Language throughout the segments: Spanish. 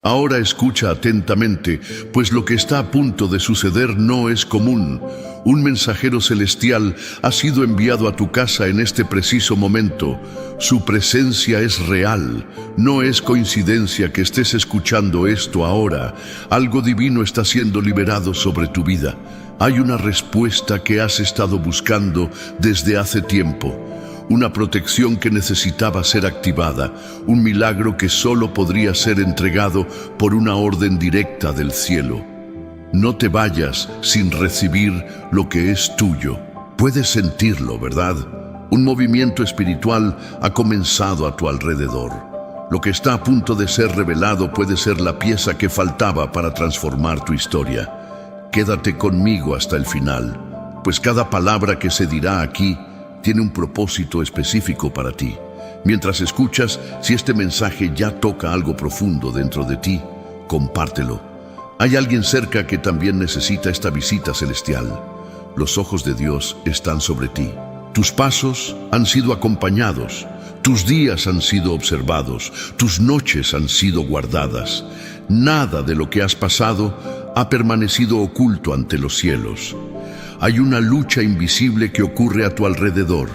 Ahora escucha atentamente, pues lo que está a punto de suceder no es común. Un mensajero celestial ha sido enviado a tu casa en este preciso momento. Su presencia es real. No es coincidencia que estés escuchando esto ahora. Algo divino está siendo liberado sobre tu vida. Hay una respuesta que has estado buscando desde hace tiempo. Una protección que necesitaba ser activada, un milagro que solo podría ser entregado por una orden directa del cielo. No te vayas sin recibir lo que es tuyo. Puedes sentirlo, ¿verdad? Un movimiento espiritual ha comenzado a tu alrededor. Lo que está a punto de ser revelado puede ser la pieza que faltaba para transformar tu historia. Quédate conmigo hasta el final, pues cada palabra que se dirá aquí tiene un propósito específico para ti. Mientras escuchas, si este mensaje ya toca algo profundo dentro de ti, compártelo. Hay alguien cerca que también necesita esta visita celestial. Los ojos de Dios están sobre ti. Tus pasos han sido acompañados, tus días han sido observados, tus noches han sido guardadas. Nada de lo que has pasado ha permanecido oculto ante los cielos. Hay una lucha invisible que ocurre a tu alrededor,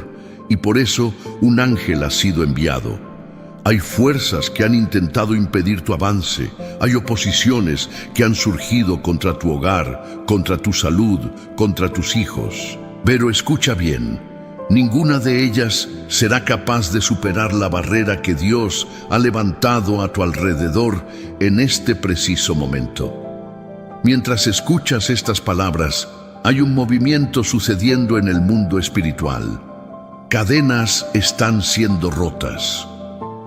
y por eso un ángel ha sido enviado. Hay fuerzas que han intentado impedir tu avance, hay oposiciones que han surgido contra tu hogar, contra tu salud, contra tus hijos. Pero escucha bien, ninguna de ellas será capaz de superar la barrera que Dios ha levantado a tu alrededor en este preciso momento. Mientras escuchas estas palabras, hay un movimiento sucediendo en el mundo espiritual. Cadenas están siendo rotas.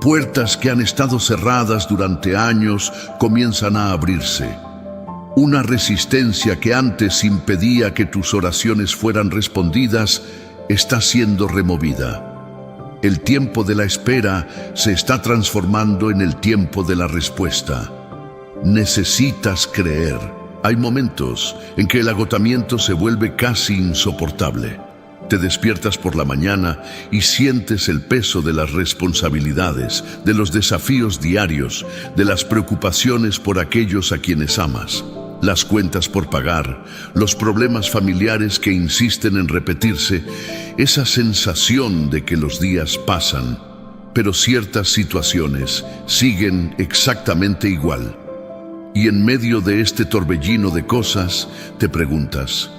Puertas que han estado cerradas durante años comienzan a abrirse. Una resistencia que antes impedía que tus oraciones fueran respondidas está siendo removida. El tiempo de la espera se está transformando en el tiempo de la respuesta. Necesitas creer. Hay momentos en que el agotamiento se vuelve casi insoportable. Te despiertas por la mañana y sientes el peso de las responsabilidades, de los desafíos diarios, de las preocupaciones por aquellos a quienes amas. Las cuentas por pagar, los problemas familiares que insisten en repetirse, esa sensación de que los días pasan, pero ciertas situaciones siguen exactamente igual. Y en medio de este torbellino de cosas, te preguntas,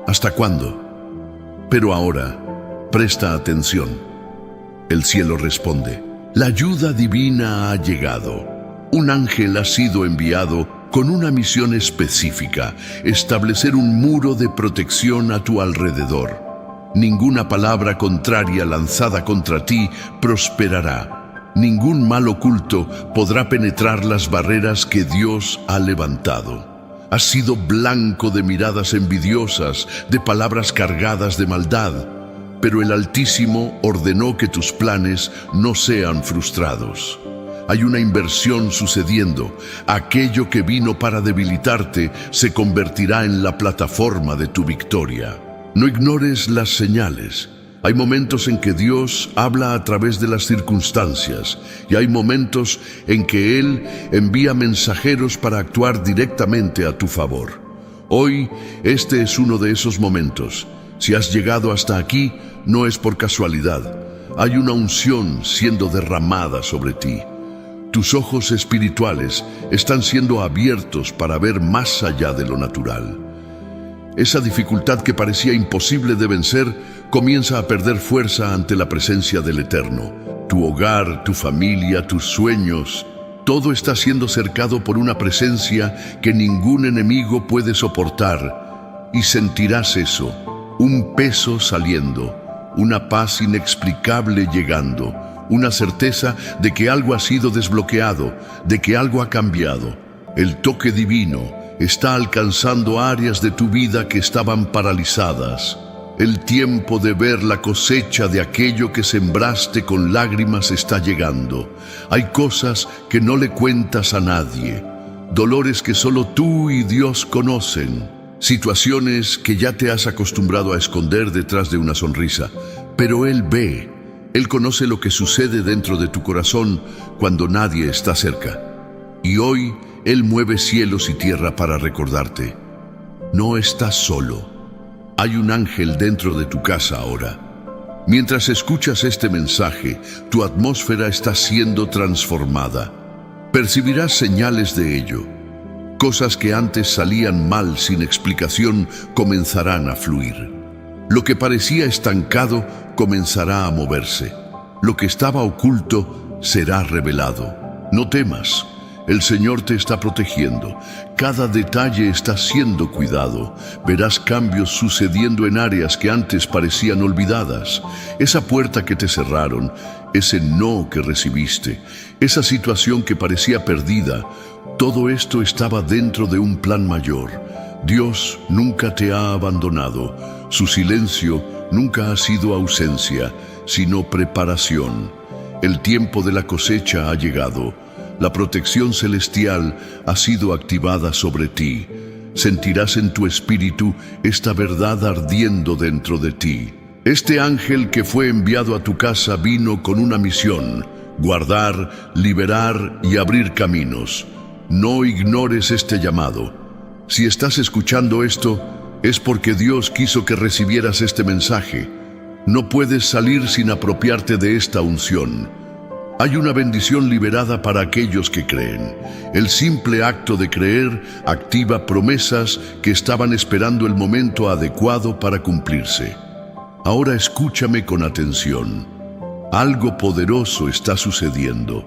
¿hasta cuándo? Pero ahora, presta atención. El cielo responde, la ayuda divina ha llegado. Un ángel ha sido enviado con una misión específica, establecer un muro de protección a tu alrededor. Ninguna palabra contraria lanzada contra ti prosperará. Ningún mal oculto podrá penetrar las barreras que Dios ha levantado. Has sido blanco de miradas envidiosas, de palabras cargadas de maldad, pero el Altísimo ordenó que tus planes no sean frustrados. Hay una inversión sucediendo. Aquello que vino para debilitarte se convertirá en la plataforma de tu victoria. No ignores las señales. Hay momentos en que Dios habla a través de las circunstancias y hay momentos en que Él envía mensajeros para actuar directamente a tu favor. Hoy, este es uno de esos momentos. Si has llegado hasta aquí, no es por casualidad. Hay una unción siendo derramada sobre ti. Tus ojos espirituales están siendo abiertos para ver más allá de lo natural. Esa dificultad que parecía imposible de vencer comienza a perder fuerza ante la presencia del Eterno. Tu hogar, tu familia, tus sueños, todo está siendo cercado por una presencia que ningún enemigo puede soportar. Y sentirás eso, un peso saliendo, una paz inexplicable llegando, una certeza de que algo ha sido desbloqueado, de que algo ha cambiado. El toque divino está alcanzando áreas de tu vida que estaban paralizadas. El tiempo de ver la cosecha de aquello que sembraste con lágrimas está llegando. Hay cosas que no le cuentas a nadie, dolores que solo tú y Dios conocen, situaciones que ya te has acostumbrado a esconder detrás de una sonrisa, pero Él ve, Él conoce lo que sucede dentro de tu corazón cuando nadie está cerca. Y hoy Él mueve cielos y tierra para recordarte. No estás solo. Hay un ángel dentro de tu casa ahora. Mientras escuchas este mensaje, tu atmósfera está siendo transformada. Percibirás señales de ello. Cosas que antes salían mal sin explicación comenzarán a fluir. Lo que parecía estancado comenzará a moverse. Lo que estaba oculto será revelado. No temas. El Señor te está protegiendo. Cada detalle está siendo cuidado. Verás cambios sucediendo en áreas que antes parecían olvidadas. Esa puerta que te cerraron, ese no que recibiste, esa situación que parecía perdida, todo esto estaba dentro de un plan mayor. Dios nunca te ha abandonado. Su silencio nunca ha sido ausencia, sino preparación. El tiempo de la cosecha ha llegado. La protección celestial ha sido activada sobre ti. Sentirás en tu espíritu esta verdad ardiendo dentro de ti. Este ángel que fue enviado a tu casa vino con una misión: guardar, liberar y abrir caminos. No ignores este llamado. Si estás escuchando esto, es porque Dios quiso que recibieras este mensaje. No puedes salir sin apropiarte de esta unción. Hay una bendición liberada para aquellos que creen. El simple acto de creer activa promesas que estaban esperando el momento adecuado para cumplirse. Ahora escúchame con atención. Algo poderoso está sucediendo.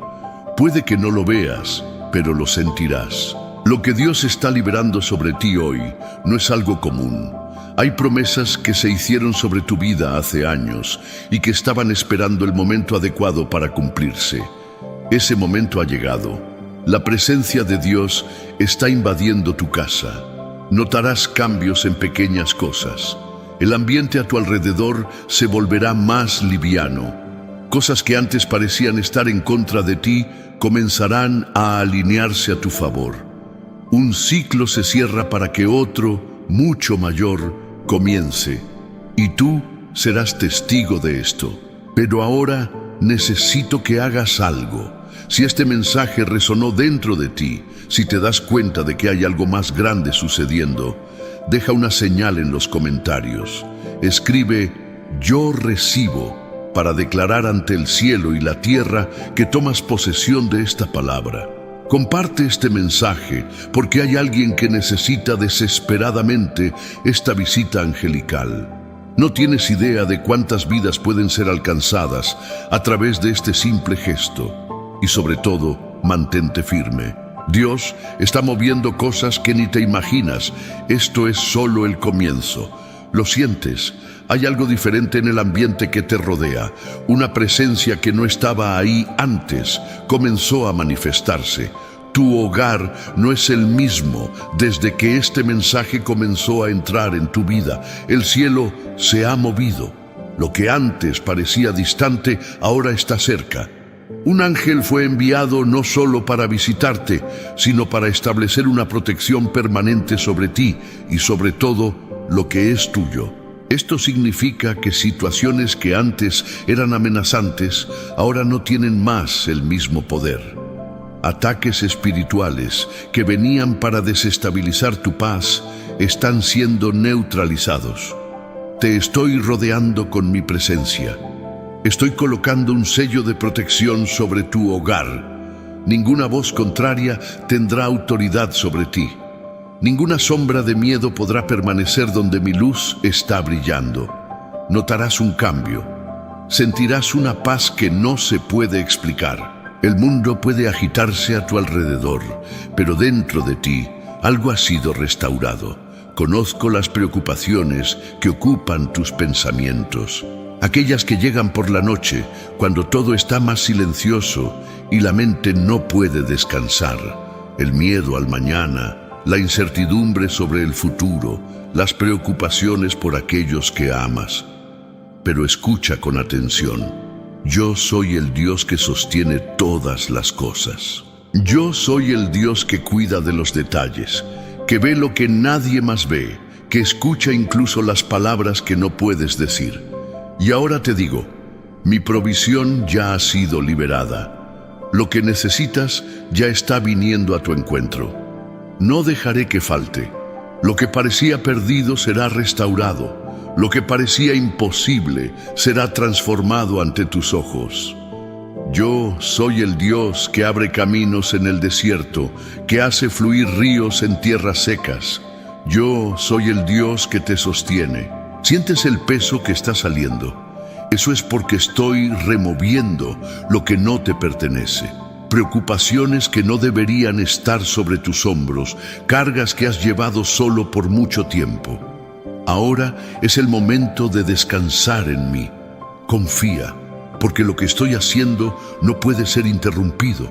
Puede que no lo veas, pero lo sentirás. Lo que Dios está liberando sobre ti hoy no es algo común. Hay promesas que se hicieron sobre tu vida hace años y que estaban esperando el momento adecuado para cumplirse. Ese momento ha llegado. La presencia de Dios está invadiendo tu casa. Notarás cambios en pequeñas cosas. El ambiente a tu alrededor se volverá más liviano. Cosas que antes parecían estar en contra de ti comenzarán a alinearse a tu favor. Un ciclo se cierra para que otro, mucho mayor, comience, y tú serás testigo de esto. Pero ahora necesito que hagas algo. Si este mensaje resonó dentro de ti, si te das cuenta de que hay algo más grande sucediendo, deja una señal en los comentarios. Escribe "Yo recibo" para declarar ante el cielo y la tierra que tomas posesión de esta palabra. Comparte este mensaje porque hay alguien que necesita desesperadamente esta visita angelical. No tienes idea de cuántas vidas pueden ser alcanzadas a través de este simple gesto. Y sobre todo, mantente firme. Dios está moviendo cosas que ni te imaginas. Esto es solo el comienzo. ¿Lo sientes? Hay algo diferente en el ambiente que te rodea. Una presencia que no estaba ahí antes comenzó a manifestarse. Tu hogar no es el mismo desde que este mensaje comenzó a entrar en tu vida. El cielo se ha movido. Lo que antes parecía distante, ahora está cerca. Un ángel fue enviado no solo para visitarte, sino para establecer una protección permanente sobre ti y sobre todo lo que es tuyo. Esto significa que situaciones que antes eran amenazantes, ahora no tienen más el mismo poder. Ataques espirituales que venían para desestabilizar tu paz están siendo neutralizados. Te estoy rodeando con mi presencia. Estoy colocando un sello de protección sobre tu hogar. Ninguna voz contraria tendrá autoridad sobre ti. Ninguna sombra de miedo podrá permanecer donde mi luz está brillando. Notarás un cambio. Sentirás una paz que no se puede explicar. El mundo puede agitarse a tu alrededor, pero dentro de ti algo ha sido restaurado. Conozco las preocupaciones que ocupan tus pensamientos. Aquellas que llegan por la noche, cuando todo está más silencioso y la mente no puede descansar. El miedo al mañana, la incertidumbre sobre el futuro, las preocupaciones por aquellos que amas. Pero escucha con atención. Yo soy el Dios que sostiene todas las cosas. Yo soy el Dios que cuida de los detalles, que ve lo que nadie más ve, que escucha incluso las palabras que no puedes decir. Y ahora te digo, mi provisión ya ha sido liberada. Lo que necesitas ya está viniendo a tu encuentro. No dejaré que falte. Lo que parecía perdido será restaurado. Lo que parecía imposible será transformado ante tus ojos. Yo soy el Dios que abre caminos en el desierto, que hace fluir ríos en tierras secas. Yo soy el Dios que te sostiene. ¿Sientes el peso que está saliendo? Eso es porque estoy removiendo lo que no te pertenece. Preocupaciones que no deberían estar sobre tus hombros, cargas que has llevado solo por mucho tiempo. Ahora es el momento de descansar en mí. Confía, porque lo que estoy haciendo no puede ser interrumpido.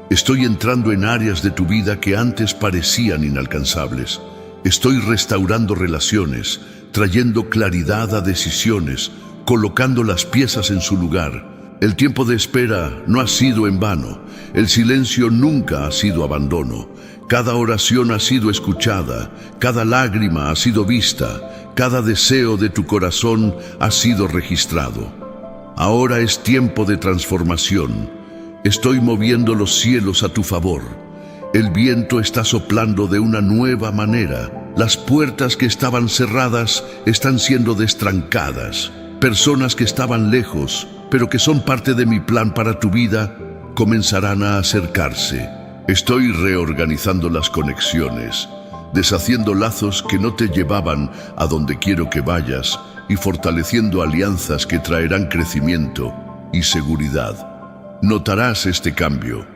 Estoy entrando en áreas de tu vida que antes parecían inalcanzables. Estoy restaurando relaciones, trayendo claridad a decisiones, colocando las piezas en su lugar. El tiempo de espera no ha sido en vano. El silencio nunca ha sido abandono. Cada oración ha sido escuchada, cada lágrima ha sido vista, cada deseo de tu corazón ha sido registrado. Ahora es tiempo de transformación. Estoy moviendo los cielos a tu favor. El viento está soplando de una nueva manera. Las puertas que estaban cerradas están siendo destrancadas. Personas que estaban lejos, pero que son parte de mi plan para tu vida, comenzarán a acercarse. Estoy reorganizando las conexiones, deshaciendo lazos que no te llevaban a donde quiero que vayas y fortaleciendo alianzas que traerán crecimiento y seguridad. Notarás este cambio.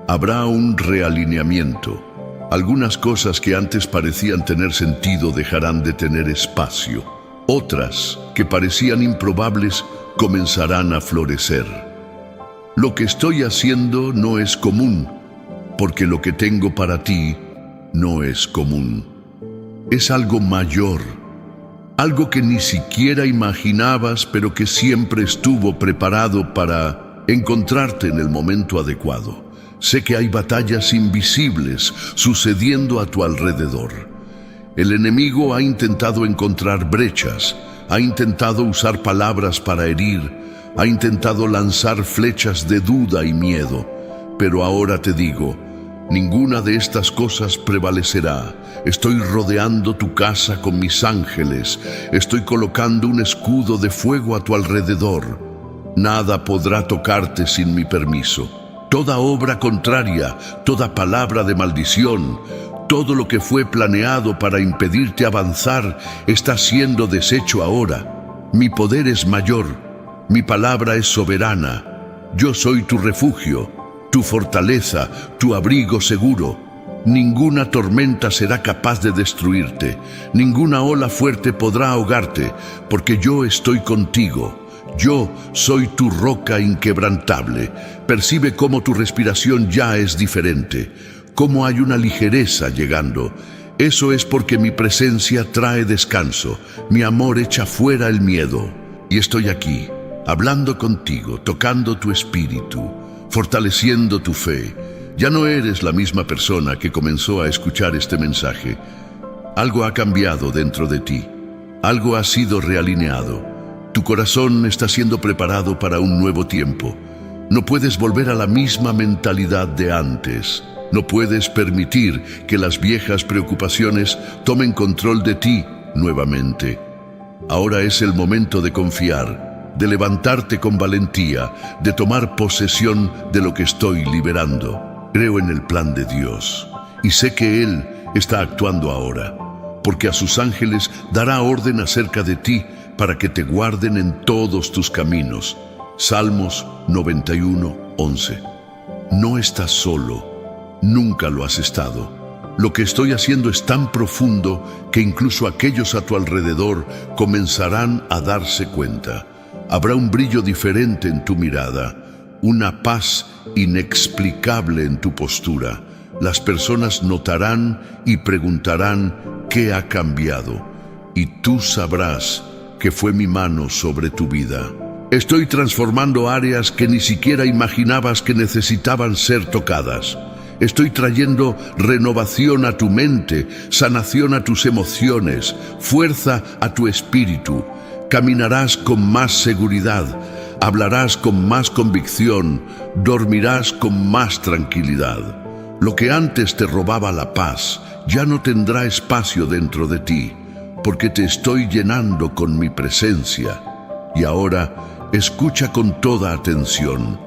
Habrá un realineamiento. Algunas cosas que antes parecían tener sentido dejarán de tener espacio. Otras, que parecían improbables, comenzarán a florecer. Lo que estoy haciendo no es común, porque lo que tengo para ti no es común. Es algo mayor, algo que ni siquiera imaginabas, pero que siempre estuvo preparado para encontrarte en el momento adecuado. Sé que hay batallas invisibles sucediendo a tu alrededor. El enemigo ha intentado encontrar brechas, ha intentado usar palabras para herir, ha intentado lanzar flechas de duda y miedo. Pero ahora te digo, ninguna de estas cosas prevalecerá. Estoy rodeando tu casa con mis ángeles, estoy colocando un escudo de fuego a tu alrededor. Nada podrá tocarte sin mi permiso. Toda obra contraria, toda palabra de maldición, todo lo que fue planeado para impedirte avanzar está siendo deshecho ahora. Mi poder es mayor, mi palabra es soberana. Yo soy tu refugio, tu fortaleza, tu abrigo seguro. Ninguna tormenta será capaz de destruirte, ninguna ola fuerte podrá ahogarte, porque yo estoy contigo. Yo soy tu roca inquebrantable. Percibe cómo tu respiración ya es diferente, cómo hay una ligereza llegando. Eso es porque mi presencia trae descanso, mi amor echa fuera el miedo. Y estoy aquí, hablando contigo, tocando tu espíritu, fortaleciendo tu fe. Ya no eres la misma persona que comenzó a escuchar este mensaje. Algo ha cambiado dentro de ti, algo ha sido realineado. Tu corazón está siendo preparado para un nuevo tiempo. No puedes volver a la misma mentalidad de antes. No puedes permitir que las viejas preocupaciones tomen control de ti nuevamente. Ahora es el momento de confiar, de levantarte con valentía, de tomar posesión de lo que estoy liberando. Creo en el plan de Dios y sé que Él está actuando ahora, porque a sus ángeles dará orden acerca de ti para que te guarden en todos tus caminos. Salmos 91:11. No estás solo, nunca lo has estado. Lo que estoy haciendo es tan profundo que incluso aquellos a tu alrededor comenzarán a darse cuenta. Habrá un brillo diferente en tu mirada, una paz inexplicable en tu postura. Las personas notarán y preguntarán qué ha cambiado, y tú sabrás que fue mi mano sobre tu vida. Estoy transformando áreas que ni siquiera imaginabas que necesitaban ser tocadas. Estoy trayendo renovación a tu mente, sanación a tus emociones, fuerza a tu espíritu. Caminarás con más seguridad, hablarás con más convicción, dormirás con más tranquilidad. Lo que antes te robaba la paz ya no tendrá espacio dentro de ti, porque te estoy llenando con mi presencia. Y ahora, escucha con toda atención.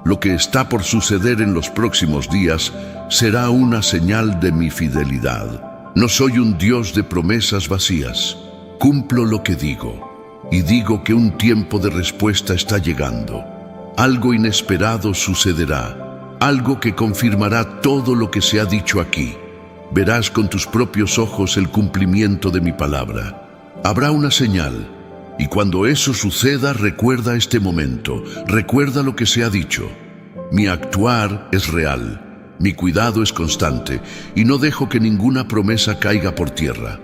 Lo que está por suceder en los próximos días será una señal de mi fidelidad. No soy un Dios de promesas vacías. Cumplo lo que digo, y digo que un tiempo de respuesta está llegando. Algo inesperado sucederá, algo que confirmará todo lo que se ha dicho aquí. Verás con tus propios ojos el cumplimiento de mi palabra. Habrá una señal, y cuando eso suceda, recuerda este momento, recuerda lo que se ha dicho. Mi actuar es real, mi cuidado es constante, y no dejo que ninguna promesa caiga por tierra.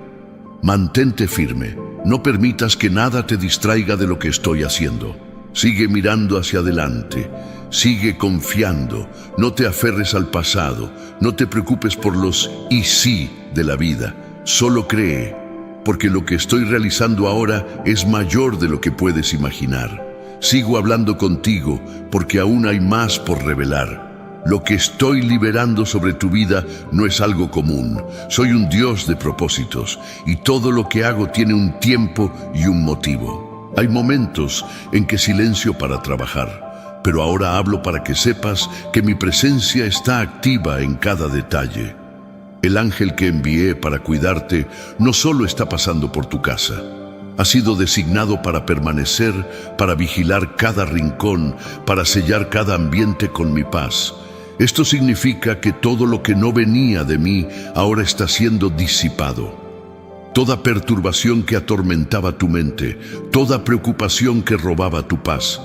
Mantente firme, no permitas que nada te distraiga de lo que estoy haciendo. Sigue mirando hacia adelante, sigue confiando, no te aferres al pasado, no te preocupes por los y sí de la vida, solo cree, porque lo que estoy realizando ahora es mayor de lo que puedes imaginar. Sigo hablando contigo porque aún hay más por revelar. Lo que estoy liberando sobre tu vida no es algo común. Soy un Dios de propósitos y todo lo que hago tiene un tiempo y un motivo. Hay momentos en que silencio para trabajar, pero ahora hablo para que sepas que mi presencia está activa en cada detalle. El ángel que envié para cuidarte no solo está pasando por tu casa. Ha sido designado para permanecer, para vigilar cada rincón, para sellar cada ambiente con mi paz. Esto significa que todo lo que no venía de mí ahora está siendo disipado. Toda perturbación que atormentaba tu mente, toda preocupación que robaba tu paz,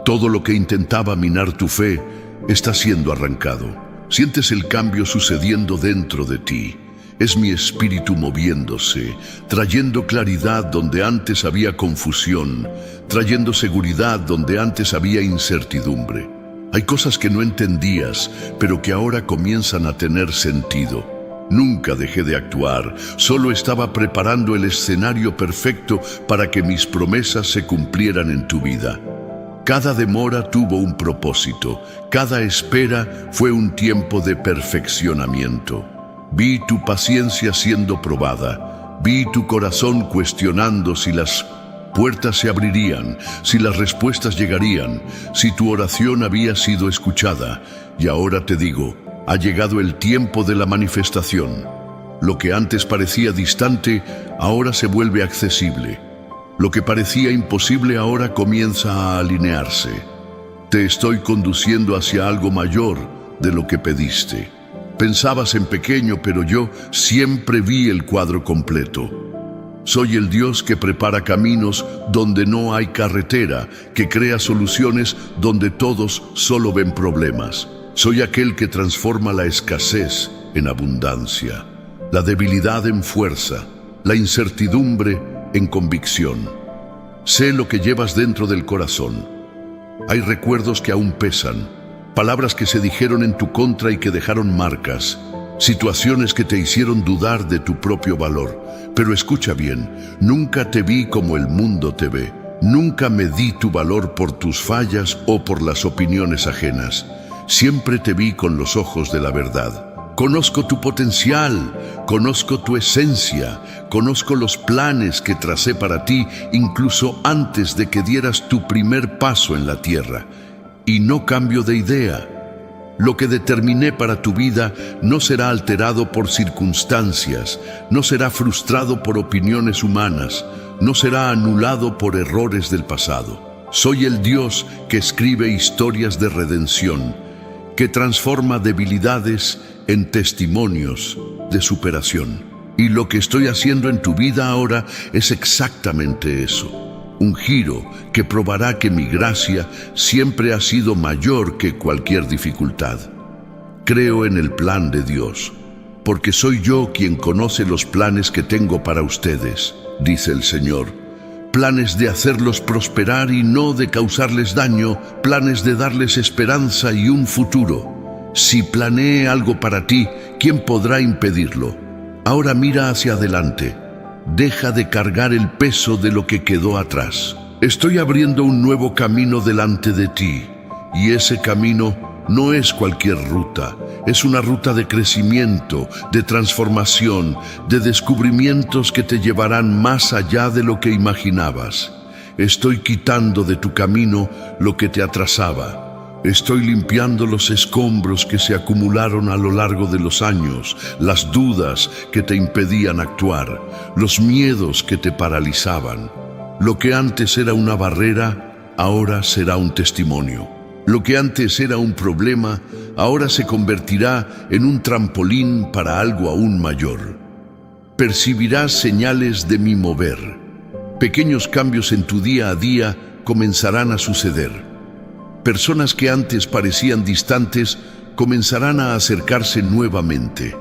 todo lo que intentaba minar tu fe, está siendo arrancado. Sientes el cambio sucediendo dentro de ti. Es mi espíritu moviéndose, trayendo claridad donde antes había confusión, trayendo seguridad donde antes había incertidumbre. Hay cosas que no entendías, pero que ahora comienzan a tener sentido. Nunca dejé de actuar, solo estaba preparando el escenario perfecto para que mis promesas se cumplieran en tu vida. Cada demora tuvo un propósito, cada espera fue un tiempo de perfeccionamiento. Vi tu paciencia siendo probada, vi tu corazón cuestionando si las puertas se abrirían, si las respuestas llegarían, si tu oración había sido escuchada. Y ahora te digo, ha llegado el tiempo de la manifestación. Lo que antes parecía distante, ahora se vuelve accesible. Lo que parecía imposible ahora comienza a alinearse. Te estoy conduciendo hacia algo mayor de lo que pediste. Pensabas en pequeño, pero yo siempre vi el cuadro completo. Soy el Dios que prepara caminos donde no hay carretera, que crea soluciones donde todos solo ven problemas. Soy aquel que transforma la escasez en abundancia, la debilidad en fuerza, la incertidumbre en convicción. Sé lo que llevas dentro del corazón. Hay recuerdos que aún pesan, palabras que se dijeron en tu contra y que dejaron marcas, situaciones que te hicieron dudar de tu propio valor. Pero escucha bien, nunca te vi como el mundo te ve. Nunca medí tu valor por tus fallas o por las opiniones ajenas. Siempre te vi con los ojos de la verdad. Conozco tu potencial, conozco tu esencia, conozco los planes que tracé para ti incluso antes de que dieras tu primer paso en la tierra. Y no cambio de idea. Lo que determiné para tu vida no será alterado por circunstancias, no será frustrado por opiniones humanas, no será anulado por errores del pasado. Soy el Dios que escribe historias de redención, que transforma debilidades en testimonios de superación. Y lo que estoy haciendo en tu vida ahora es exactamente eso. Un giro que probará que mi gracia siempre ha sido mayor que cualquier dificultad. Creo en el plan de Dios, porque soy yo quien conoce los planes que tengo para ustedes, dice el Señor. Planes de hacerlos prosperar y no de causarles daño, planes de darles esperanza y un futuro. Si planeé algo para ti, ¿quién podrá impedirlo? Ahora mira hacia adelante. Deja de cargar el peso de lo que quedó atrás. Estoy abriendo un nuevo camino delante de ti, y ese camino no es cualquier ruta, es una ruta de crecimiento, de transformación, de descubrimientos que te llevarán más allá de lo que imaginabas. Estoy quitando de tu camino lo que te atrasaba. Estoy limpiando los escombros que se acumularon a lo largo de los años, las dudas que te impedían actuar, los miedos que te paralizaban. Lo que antes era una barrera, ahora será un testimonio. Lo que antes era un problema, ahora se convertirá en un trampolín para algo aún mayor. Percibirás señales de mi mover. Pequeños cambios en tu día a día comenzarán a suceder. Personas que antes parecían distantes comenzarán a acercarse nuevamente.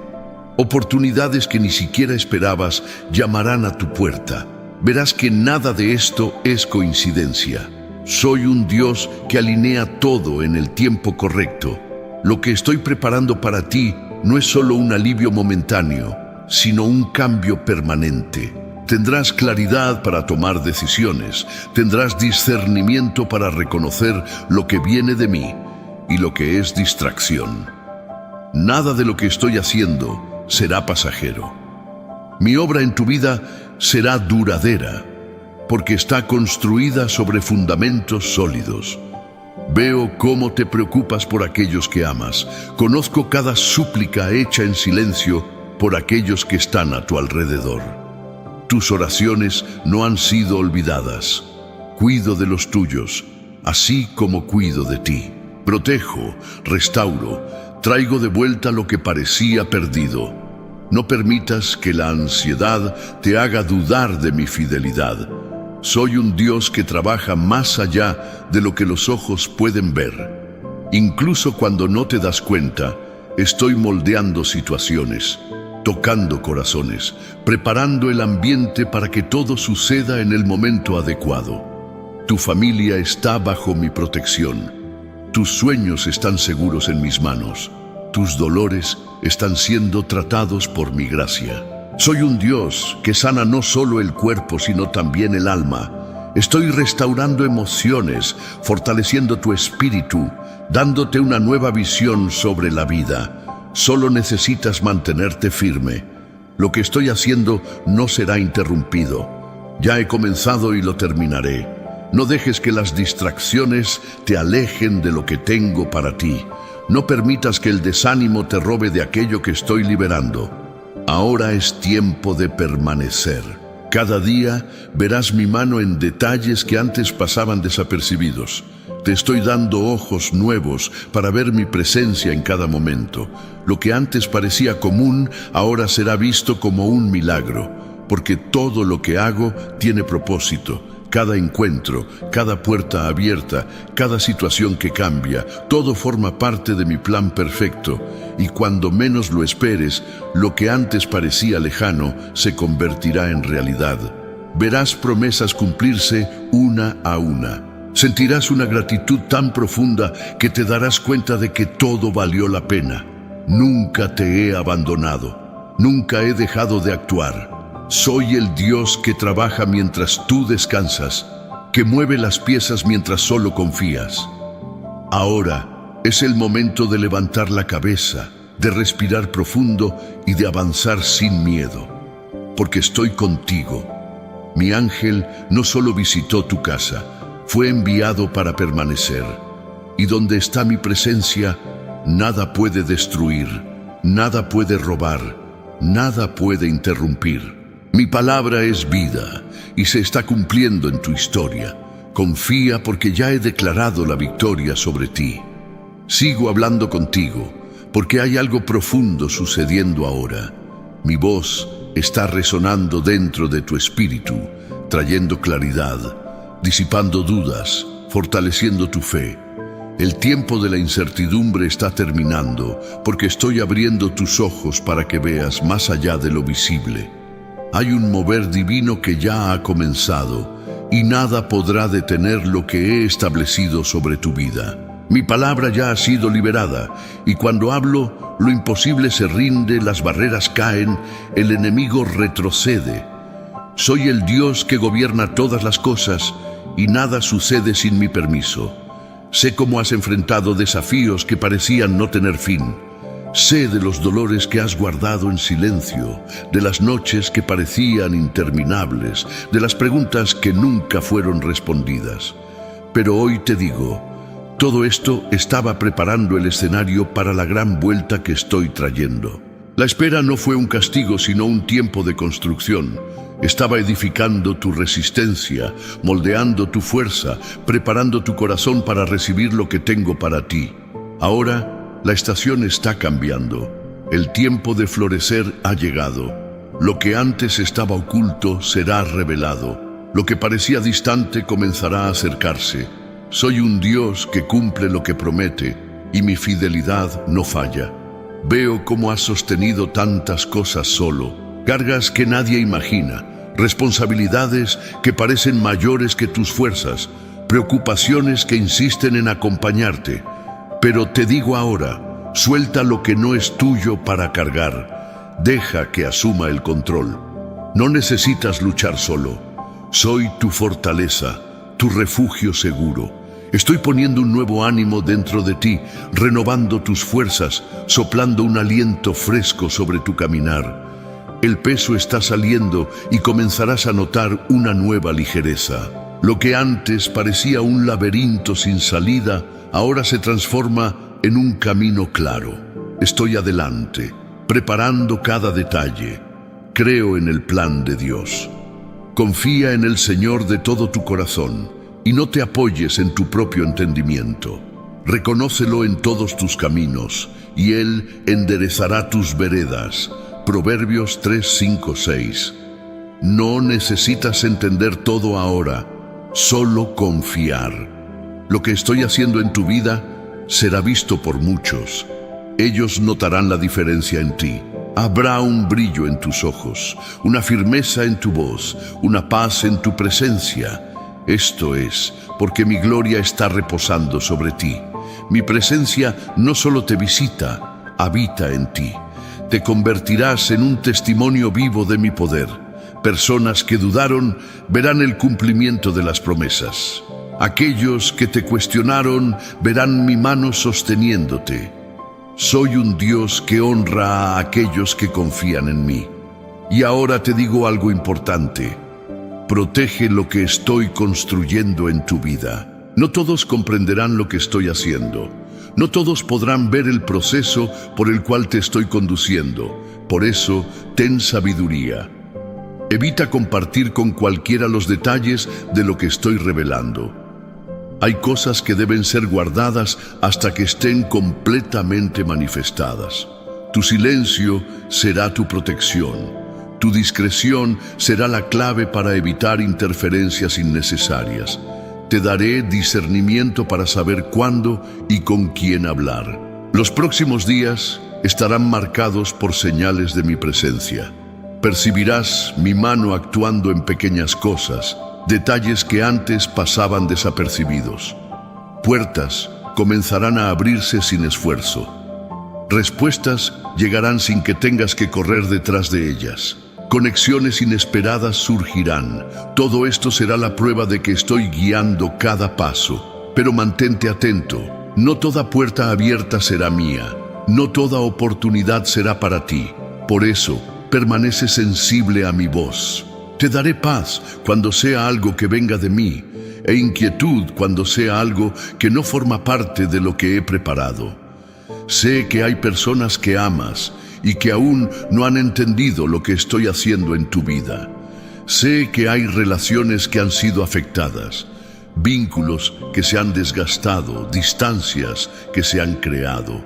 Oportunidades que ni siquiera esperabas llamarán a tu puerta. Verás que nada de esto es coincidencia. Soy un Dios que alinea todo en el tiempo correcto. Lo que estoy preparando para ti no es solo un alivio momentáneo, sino un cambio permanente. Tendrás claridad para tomar decisiones, tendrás discernimiento para reconocer lo que viene de mí y lo que es distracción. Nada de lo que estoy haciendo será pasajero. Mi obra en tu vida será duradera, porque está construida sobre fundamentos sólidos. Veo cómo te preocupas por aquellos que amas. Conozco cada súplica hecha en silencio por aquellos que están a tu alrededor. Tus oraciones no han sido olvidadas. Cuido de los tuyos, así como cuido de ti. Protejo, restauro, traigo de vuelta lo que parecía perdido. No permitas que la ansiedad te haga dudar de mi fidelidad. Soy un Dios que trabaja más allá de lo que los ojos pueden ver. Incluso cuando no te das cuenta, estoy moldeando situaciones, tocando corazones, preparando el ambiente para que todo suceda en el momento adecuado. Tu familia está bajo mi protección. Tus sueños están seguros en mis manos. Tus dolores están siendo tratados por mi gracia. Soy un Dios que sana no solo el cuerpo, sino también el alma. Estoy restaurando emociones, fortaleciendo tu espíritu, dándote una nueva visión sobre la vida. Solo necesitas mantenerte firme. Lo que estoy haciendo no será interrumpido. Ya he comenzado y lo terminaré. No dejes que las distracciones te alejen de lo que tengo para ti. No permitas que el desánimo te robe de aquello que estoy liberando. Ahora es tiempo de permanecer. Cada día verás mi mano en detalles que antes pasaban desapercibidos. Te estoy dando ojos nuevos para ver mi presencia en cada momento. Lo que antes parecía común, ahora será visto como un milagro, porque todo lo que hago tiene propósito. Cada encuentro, cada puerta abierta, cada situación que cambia, todo forma parte de mi plan perfecto. Y cuando menos lo esperes, lo que antes parecía lejano se convertirá en realidad. Verás promesas cumplirse una a una. Sentirás una gratitud tan profunda que te darás cuenta de que todo valió la pena. Nunca te he abandonado. Nunca he dejado de actuar. Soy el Dios que trabaja mientras tú descansas, que mueve las piezas mientras solo confías. Ahora es el momento de levantar la cabeza, de respirar profundo y de avanzar sin miedo, porque estoy contigo. Mi ángel no solo visitó tu casa, fue enviado para permanecer. Y donde está mi presencia, nada puede destruir, nada puede robar, nada puede interrumpir. Mi palabra es vida y se está cumpliendo en tu historia. Confía porque ya he declarado la victoria sobre ti. Sigo hablando contigo porque hay algo profundo sucediendo ahora. Mi voz está resonando dentro de tu espíritu, trayendo claridad, disipando dudas, fortaleciendo tu fe. El tiempo de la incertidumbre está terminando porque estoy abriendo tus ojos para que veas más allá de lo visible. Hay un mover divino que ya ha comenzado y nada podrá detener lo que he establecido sobre tu vida. Mi palabra ya ha sido liberada y cuando hablo, lo imposible se rinde, las barreras caen, el enemigo retrocede. Soy el Dios que gobierna todas las cosas y nada sucede sin mi permiso. Sé cómo has enfrentado desafíos que parecían no tener fin. Sé de los dolores que has guardado en silencio, de las noches que parecían interminables, de las preguntas que nunca fueron respondidas. Pero hoy te digo, todo esto estaba preparando el escenario para la gran vuelta que estoy trayendo. La espera no fue un castigo, sino un tiempo de construcción. Estaba edificando tu resistencia, moldeando tu fuerza, preparando tu corazón para recibir lo que tengo para ti. Ahora, la estación está cambiando. El tiempo de florecer ha llegado. Lo que antes estaba oculto será revelado. Lo que parecía distante comenzará a acercarse. Soy un Dios que cumple lo que promete, y mi fidelidad no falla. Veo cómo has sostenido tantas cosas solo, cargas que nadie imagina, responsabilidades que parecen mayores que tus fuerzas, preocupaciones que insisten en acompañarte. Pero te digo ahora, suelta lo que no es tuyo para cargar. Deja que asuma el control. No necesitas luchar solo. Soy tu fortaleza, tu refugio seguro. Estoy poniendo un nuevo ánimo dentro de ti, renovando tus fuerzas, soplando un aliento fresco sobre tu caminar. El peso está saliendo y comenzarás a notar una nueva ligereza. Lo que antes parecía un laberinto sin salida, ahora se transforma en un camino claro. Estoy adelante, preparando cada detalle. Creo en el plan de Dios. Confía en el Señor de todo tu corazón y no te apoyes en tu propio entendimiento. Reconócelo en todos tus caminos y Él enderezará tus veredas. Proverbios 3, 5, 6. No necesitas entender todo ahora, solo confiar. Lo que estoy haciendo en tu vida será visto por muchos. Ellos notarán la diferencia en ti. Habrá un brillo en tus ojos, una firmeza en tu voz, una paz en tu presencia. Esto es porque mi gloria está reposando sobre ti. Mi presencia no solo te visita, habita en ti. Te convertirás en un testimonio vivo de mi poder. Personas que dudaron verán el cumplimiento de las promesas. Aquellos que te cuestionaron verán mi mano sosteniéndote. Soy un Dios que honra a aquellos que confían en mí. Y ahora te digo algo importante. Protege lo que estoy construyendo en tu vida. No todos comprenderán lo que estoy haciendo. No todos podrán ver el proceso por el cual te estoy conduciendo. Por eso, ten sabiduría. Evita compartir con cualquiera los detalles de lo que estoy revelando. Hay cosas que deben ser guardadas hasta que estén completamente manifestadas. Tu silencio será tu protección. Tu discreción será la clave para evitar interferencias innecesarias. Te daré discernimiento para saber cuándo y con quién hablar. Los próximos días estarán marcados por señales de mi presencia. Percibirás mi mano actuando en pequeñas cosas, detalles que antes pasaban desapercibidos. Puertas comenzarán a abrirse sin esfuerzo. Respuestas llegarán sin que tengas que correr detrás de ellas. Conexiones inesperadas surgirán. Todo esto será la prueba de que estoy guiando cada paso. Pero mantente atento. No toda puerta abierta será mía. No toda oportunidad será para ti. Por eso, permanece sensible a mi voz. Te daré paz cuando sea algo que venga de mí, e inquietud cuando sea algo que no forma parte de lo que he preparado. Sé que hay personas que amas y que aún no han entendido lo que estoy haciendo en tu vida. Sé que hay relaciones que han sido afectadas, vínculos que se han desgastado, distancias que se han creado.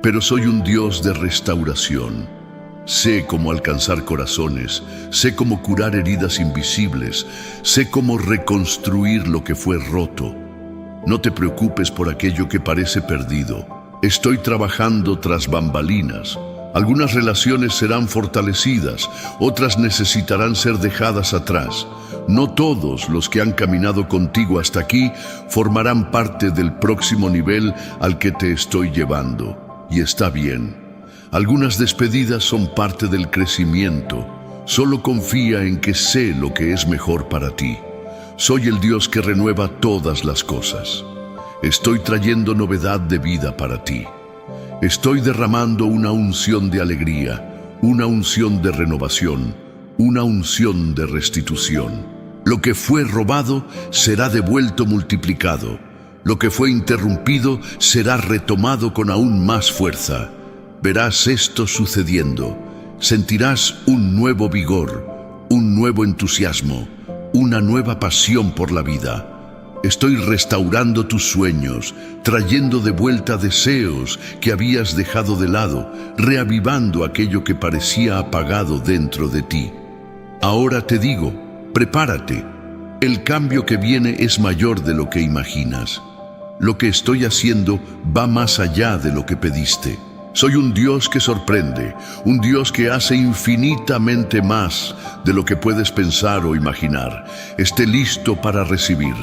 Pero soy un Dios de restauración. Sé cómo alcanzar corazones, sé cómo curar heridas invisibles, sé cómo reconstruir lo que fue roto. No te preocupes por aquello que parece perdido. Estoy trabajando tras bambalinas. Algunas relaciones serán fortalecidas, otras necesitarán ser dejadas atrás. No todos los que han caminado contigo hasta aquí formarán parte del próximo nivel al que te estoy llevando. Y está bien. Algunas despedidas son parte del crecimiento. Solo confía en que sé lo que es mejor para ti. Soy el Dios que renueva todas las cosas. Estoy trayendo novedad de vida para ti. Estoy derramando una unción de alegría, una unción de renovación, una unción de restitución. Lo que fue robado será devuelto multiplicado. Lo que fue interrumpido será retomado con aún más fuerza. Verás esto sucediendo. Sentirás un nuevo vigor, un nuevo entusiasmo, una nueva pasión por la vida. Estoy restaurando tus sueños, trayendo de vuelta deseos que habías dejado de lado, reavivando aquello que parecía apagado dentro de ti. Ahora te digo, prepárate. El cambio que viene es mayor de lo que imaginas. Lo que estoy haciendo va más allá de lo que pediste. Soy un Dios que sorprende, un Dios que hace infinitamente más de lo que puedes pensar o imaginar. Esté listo para recibir.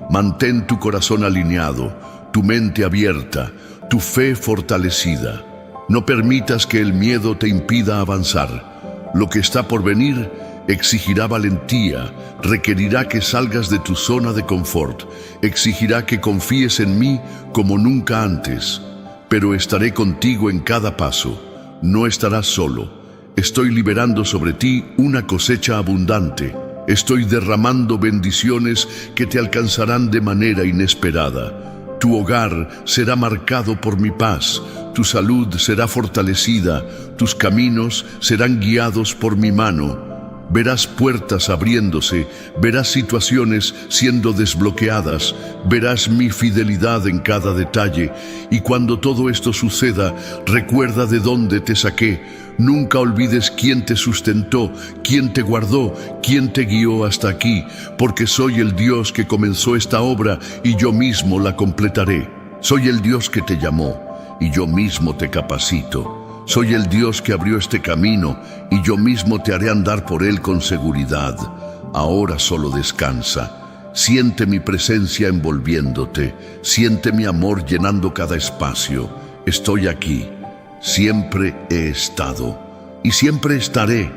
Mantén tu corazón alineado, tu mente abierta, tu fe fortalecida. No permitas que el miedo te impida avanzar. Lo que está por venir exigirá valentía, requerirá que salgas de tu zona de confort, exigirá que confíes en mí como nunca antes. Pero estaré contigo en cada paso. No estarás solo. Estoy liberando sobre ti una cosecha abundante. Estoy derramando bendiciones que te alcanzarán de manera inesperada. Tu hogar será marcado por mi paz. Tu salud será fortalecida. Tus caminos serán guiados por mi mano. Verás puertas abriéndose, verás situaciones siendo desbloqueadas, verás mi fidelidad en cada detalle. Y cuando todo esto suceda, recuerda de dónde te saqué. Nunca olvides quién te sustentó, quién te guardó, quién te guió hasta aquí, porque soy el Dios que comenzó esta obra y yo mismo la completaré. Soy el Dios que te llamó y yo mismo te capacito. Soy el Dios que abrió este camino y yo mismo te haré andar por él con seguridad. Ahora solo descansa. Siente mi presencia envolviéndote. Siente mi amor llenando cada espacio. Estoy aquí. Siempre he estado y siempre estaré.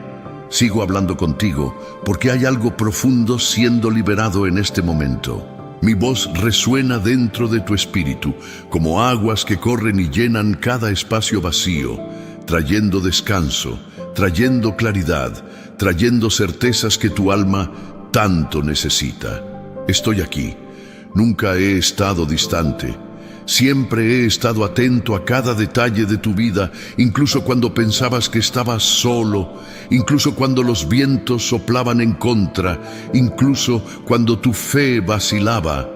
Sigo hablando contigo porque hay algo profundo siendo liberado en este momento. Mi voz resuena dentro de tu espíritu, como aguas que corren y llenan cada espacio vacío, trayendo descanso, trayendo claridad, trayendo certezas que tu alma tanto necesita. Estoy aquí. Nunca he estado distante. Siempre he estado atento a cada detalle de tu vida, incluso cuando pensabas que estabas solo, incluso cuando los vientos soplaban en contra, incluso cuando tu fe vacilaba.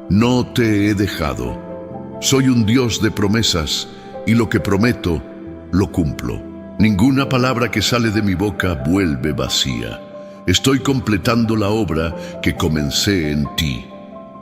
No te he dejado. Soy un Dios de promesas y lo que prometo, lo cumplo. Ninguna palabra que sale de mi boca vuelve vacía. Estoy completando la obra que comencé en ti.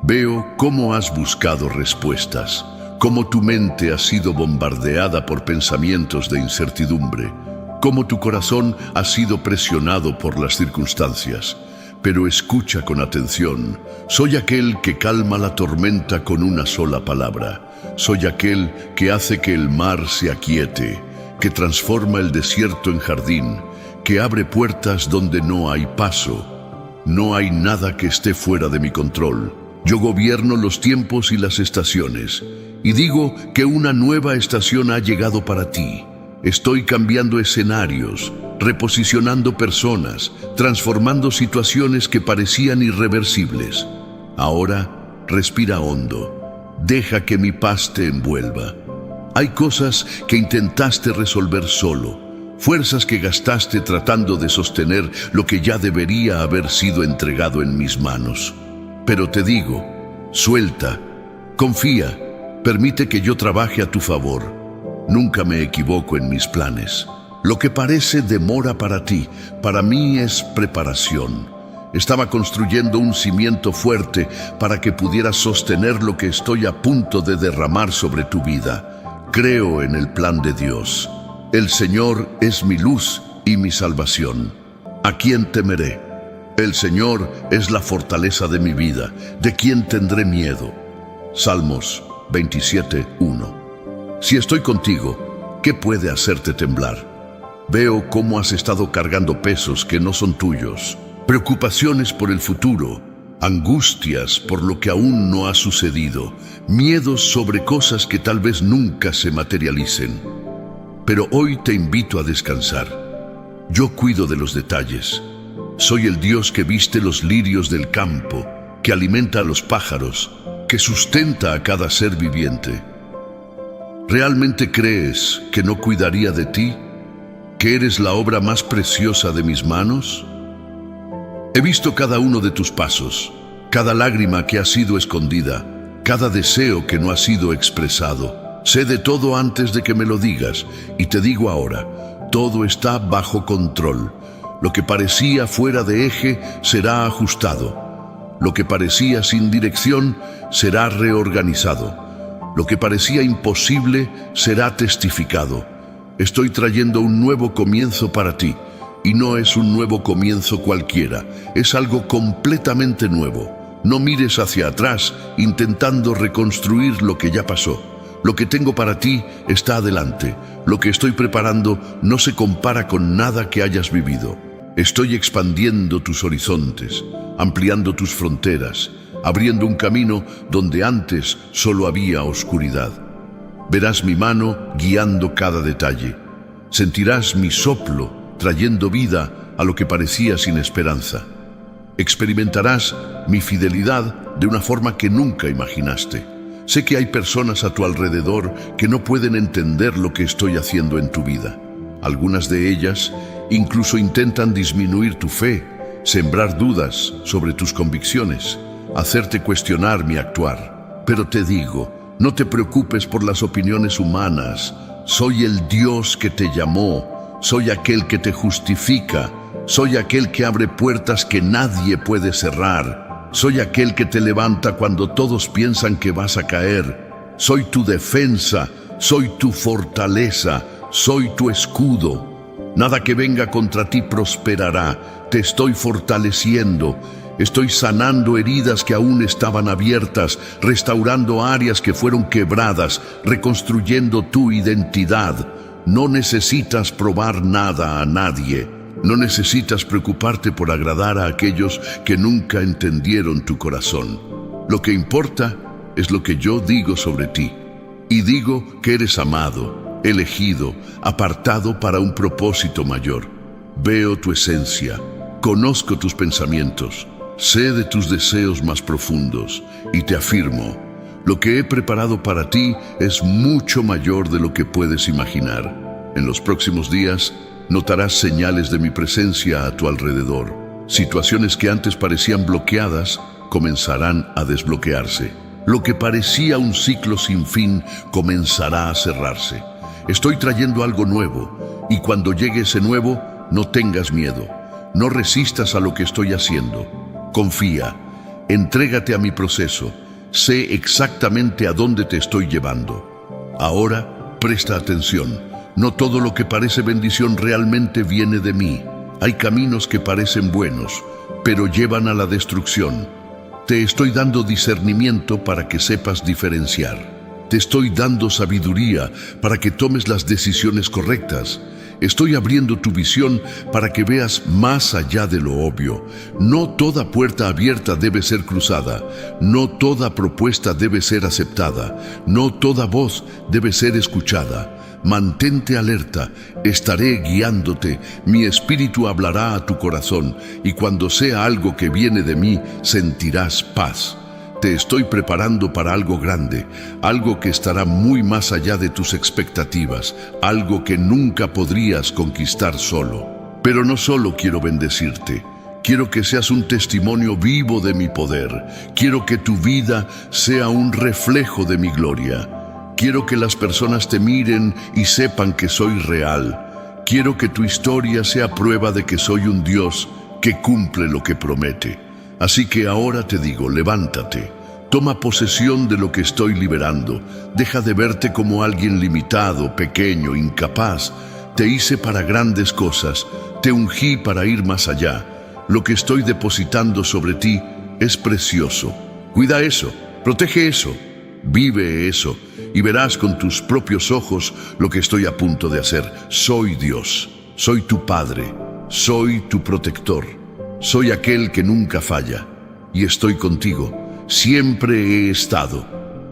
Veo cómo has buscado respuestas, cómo tu mente ha sido bombardeada por pensamientos de incertidumbre, cómo tu corazón ha sido presionado por las circunstancias. Pero escucha con atención. Soy aquel que calma la tormenta con una sola palabra. Soy aquel que hace que el mar se aquiete, que transforma el desierto en jardín, que abre puertas donde no hay paso. No hay nada que esté fuera de mi control. Yo gobierno los tiempos y las estaciones, y digo que una nueva estación ha llegado para ti. Estoy cambiando escenarios, reposicionando personas, transformando situaciones que parecían irreversibles. Ahora, respira hondo. Deja que mi paz te envuelva. Hay cosas que intentaste resolver solo, fuerzas que gastaste tratando de sostener lo que ya debería haber sido entregado en mis manos. Pero te digo, suelta, confía, permite que yo trabaje a tu favor. Nunca me equivoco en mis planes. Lo que parece demora para ti, para mí es preparación. Estaba construyendo un cimiento fuerte para que pudieras sostener lo que estoy a punto de derramar sobre tu vida. Creo en el plan de Dios. El Señor es mi luz y mi salvación. ¿A quién temeré? El Señor es la fortaleza de mi vida. ¿De quién tendré miedo? Salmos 27:1. Si estoy contigo, ¿qué puede hacerte temblar? Veo cómo has estado cargando pesos que no son tuyos, preocupaciones por el futuro, angustias por lo que aún no ha sucedido, miedos sobre cosas que tal vez nunca se materialicen. Pero hoy te invito a descansar. Yo cuido de los detalles. Soy el Dios que viste los lirios del campo, que alimenta a los pájaros, que sustenta a cada ser viviente. ¿Realmente crees que no cuidaría de ti? ¿Que eres la obra más preciosa de mis manos? He visto cada uno de tus pasos, cada lágrima que ha sido escondida, cada deseo que no ha sido expresado. Sé de todo antes de que me lo digas, y te digo ahora, todo está bajo control. Lo que parecía fuera de eje será ajustado. Lo que parecía sin dirección será reorganizado. Lo que parecía imposible será testificado. Estoy trayendo un nuevo comienzo para ti. Y no es un nuevo comienzo cualquiera, es algo completamente nuevo. No mires hacia atrás intentando reconstruir lo que ya pasó. Lo que tengo para ti está adelante. Lo que estoy preparando no se compara con nada que hayas vivido. Estoy expandiendo tus horizontes, ampliando tus fronteras, abriendo un camino donde antes solo había oscuridad. Verás mi mano guiando cada detalle. Sentirás mi soplo trayendo vida a lo que parecía sin esperanza. Experimentarás mi fidelidad de una forma que nunca imaginaste. Sé que hay personas a tu alrededor que no pueden entender lo que estoy haciendo en tu vida. Algunas de ellas incluso intentan disminuir tu fe, sembrar dudas sobre tus convicciones, hacerte cuestionar mi actuar. Pero te digo, no te preocupes por las opiniones humanas. Soy el Dios que te llamó. Soy aquel que te justifica, soy aquel que abre puertas que nadie puede cerrar, soy aquel que te levanta cuando todos piensan que vas a caer, soy tu defensa, soy tu fortaleza, soy tu escudo. Nada que venga contra ti prosperará, te estoy fortaleciendo, estoy sanando heridas que aún estaban abiertas, restaurando áreas que fueron quebradas, reconstruyendo tu identidad. No necesitas probar nada a nadie. No necesitas preocuparte por agradar a aquellos que nunca entendieron tu corazón. Lo que importa es lo que yo digo sobre ti. Y digo que eres amado, elegido, apartado para un propósito mayor. Veo tu esencia, conozco tus pensamientos, sé de tus deseos más profundos y te afirmo, lo que he preparado para ti es mucho mayor de lo que puedes imaginar. En los próximos días notarás señales de mi presencia a tu alrededor. Situaciones que antes parecían bloqueadas comenzarán a desbloquearse. Lo que parecía un ciclo sin fin comenzará a cerrarse. Estoy trayendo algo nuevo y cuando llegue ese nuevo, no tengas miedo. No resistas a lo que estoy haciendo. Confía. Entrégate a mi proceso. Sé exactamente a dónde te estoy llevando. Ahora, presta atención. No todo lo que parece bendición realmente viene de mí. Hay caminos que parecen buenos, pero llevan a la destrucción. Te estoy dando discernimiento para que sepas diferenciar. Te estoy dando sabiduría para que tomes las decisiones correctas. Estoy abriendo tu visión para que veas más allá de lo obvio. No toda puerta abierta debe ser cruzada. No toda propuesta debe ser aceptada. No toda voz debe ser escuchada. Mantente alerta, estaré guiándote, mi espíritu hablará a tu corazón, y cuando sea algo que viene de mí, sentirás paz. Te estoy preparando para algo grande, algo que estará muy más allá de tus expectativas, algo que nunca podrías conquistar solo. Pero no solo quiero bendecirte, quiero que seas un testimonio vivo de mi poder, quiero que tu vida sea un reflejo de mi gloria. Quiero que las personas te miren y sepan que soy real. Quiero que tu historia sea prueba de que soy un Dios que cumple lo que promete. Así que ahora te digo, levántate, toma posesión de lo que estoy liberando. Deja de verte como alguien limitado, pequeño, incapaz. Te hice para grandes cosas, te ungí para ir más allá. Lo que estoy depositando sobre ti es precioso. Cuida eso, protege eso, vive eso. Y verás con tus propios ojos lo que estoy a punto de hacer. Soy Dios, soy tu Padre, soy tu protector, soy aquel que nunca falla. y estoy contigo. Siempre he estado,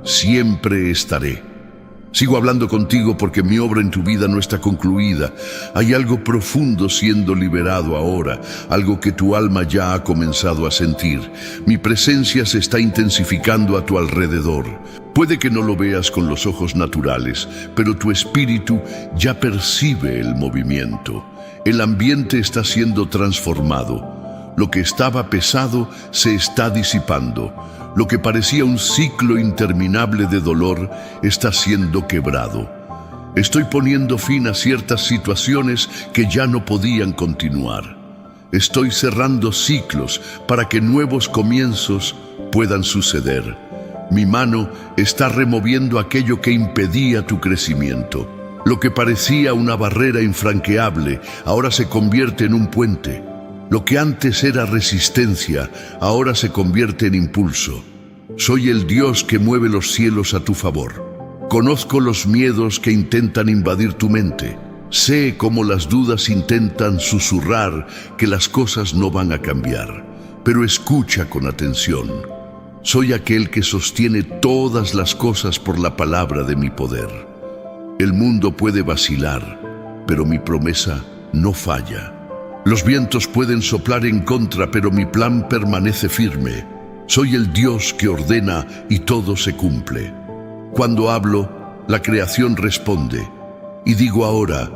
siempre estaré. Sigo hablando contigo porque mi obra en tu vida no está concluida. Hay algo profundo siendo liberado ahora, algo que tu alma ya ha comenzado a sentir. Mi presencia se está intensificando a tu alrededor. Puede que no lo veas con los ojos naturales, pero tu espíritu ya percibe el movimiento. El ambiente está siendo transformado. Lo que estaba pesado se está disipando. Lo que parecía un ciclo interminable de dolor está siendo quebrado. Estoy poniendo fin a ciertas situaciones que ya no podían continuar. Estoy cerrando ciclos para que nuevos comienzos puedan suceder. Mi mano está removiendo aquello que impedía tu crecimiento. Lo que parecía una barrera infranqueable ahora se convierte en un puente. Lo que antes era resistencia, ahora se convierte en impulso. Soy el Dios que mueve los cielos a tu favor. Conozco los miedos que intentan invadir tu mente. Sé cómo las dudas intentan susurrar que las cosas no van a cambiar. Pero escucha con atención. Soy aquel que sostiene todas las cosas por la palabra de mi poder. El mundo puede vacilar, pero mi promesa no falla. Los vientos pueden soplar en contra, pero mi plan permanece firme. Soy el Dios que ordena y todo se cumple. Cuando hablo, la creación responde. Y digo ahora,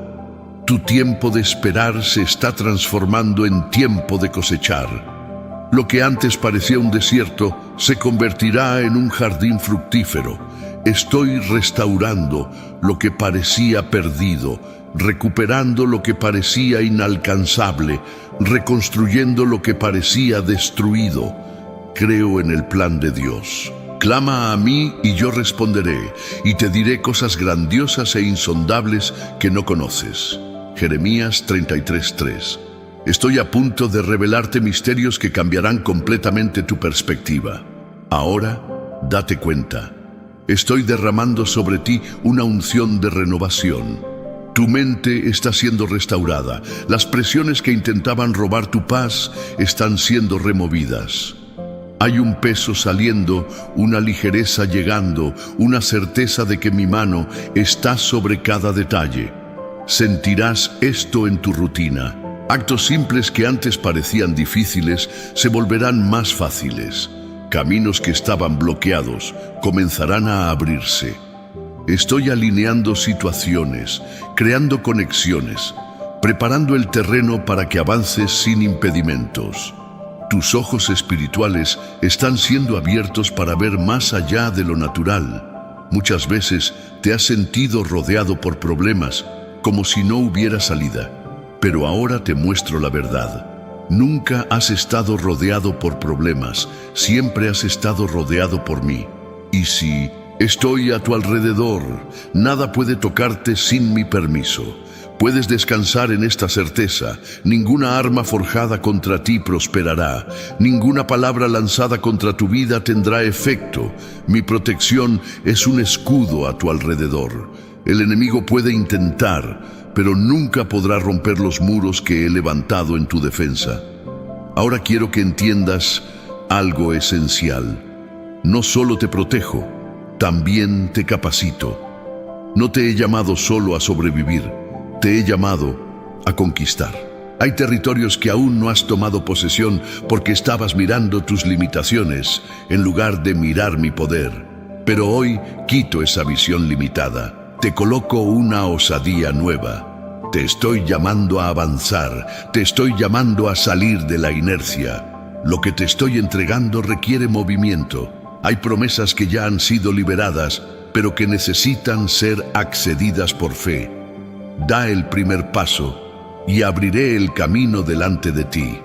tu tiempo de esperar se está transformando en tiempo de cosechar. Lo que antes parecía un desierto se convertirá en un jardín fructífero. Estoy restaurando lo que parecía perdido, recuperando lo que parecía inalcanzable, reconstruyendo lo que parecía destruido. Creo en el plan de Dios. Clama a mí y yo responderé, y te diré cosas grandiosas e insondables que no conoces. Jeremías 33:3. Estoy a punto de revelarte misterios que cambiarán completamente tu perspectiva. Ahora, date cuenta. Estoy derramando sobre ti una unción de renovación. Tu mente está siendo restaurada. Las presiones que intentaban robar tu paz están siendo removidas. Hay un peso saliendo, una ligereza llegando, una certeza de que mi mano está sobre cada detalle. Sentirás esto en tu rutina. Actos simples que antes parecían difíciles se volverán más fáciles. Caminos que estaban bloqueados comenzarán a abrirse. Estoy alineando situaciones, creando conexiones, preparando el terreno para que avances sin impedimentos. Tus ojos espirituales están siendo abiertos para ver más allá de lo natural. Muchas veces te has sentido rodeado por problemas, como si no hubiera salida. Pero ahora te muestro la verdad. Nunca has estado rodeado por problemas, siempre has estado rodeado por mí. Y si estoy a tu alrededor, nada puede tocarte sin mi permiso. Puedes descansar en esta certeza. Ninguna arma forjada contra ti prosperará. Ninguna palabra lanzada contra tu vida tendrá efecto. Mi protección es un escudo a tu alrededor. El enemigo puede intentar, pero nunca podrá romper los muros que he levantado en tu defensa. Ahora quiero que entiendas algo esencial. No solo te protejo, también te capacito. No te he llamado solo a sobrevivir. Te he llamado a conquistar. Hay territorios que aún no has tomado posesión porque estabas mirando tus limitaciones en lugar de mirar mi poder. Pero hoy quito esa visión limitada. Te coloco una osadía nueva. Te estoy llamando a avanzar. Te estoy llamando a salir de la inercia. Lo que te estoy entregando requiere movimiento. Hay promesas que ya han sido liberadas, pero que necesitan ser accedidas por fe. Da el primer paso y abriré el camino delante de ti.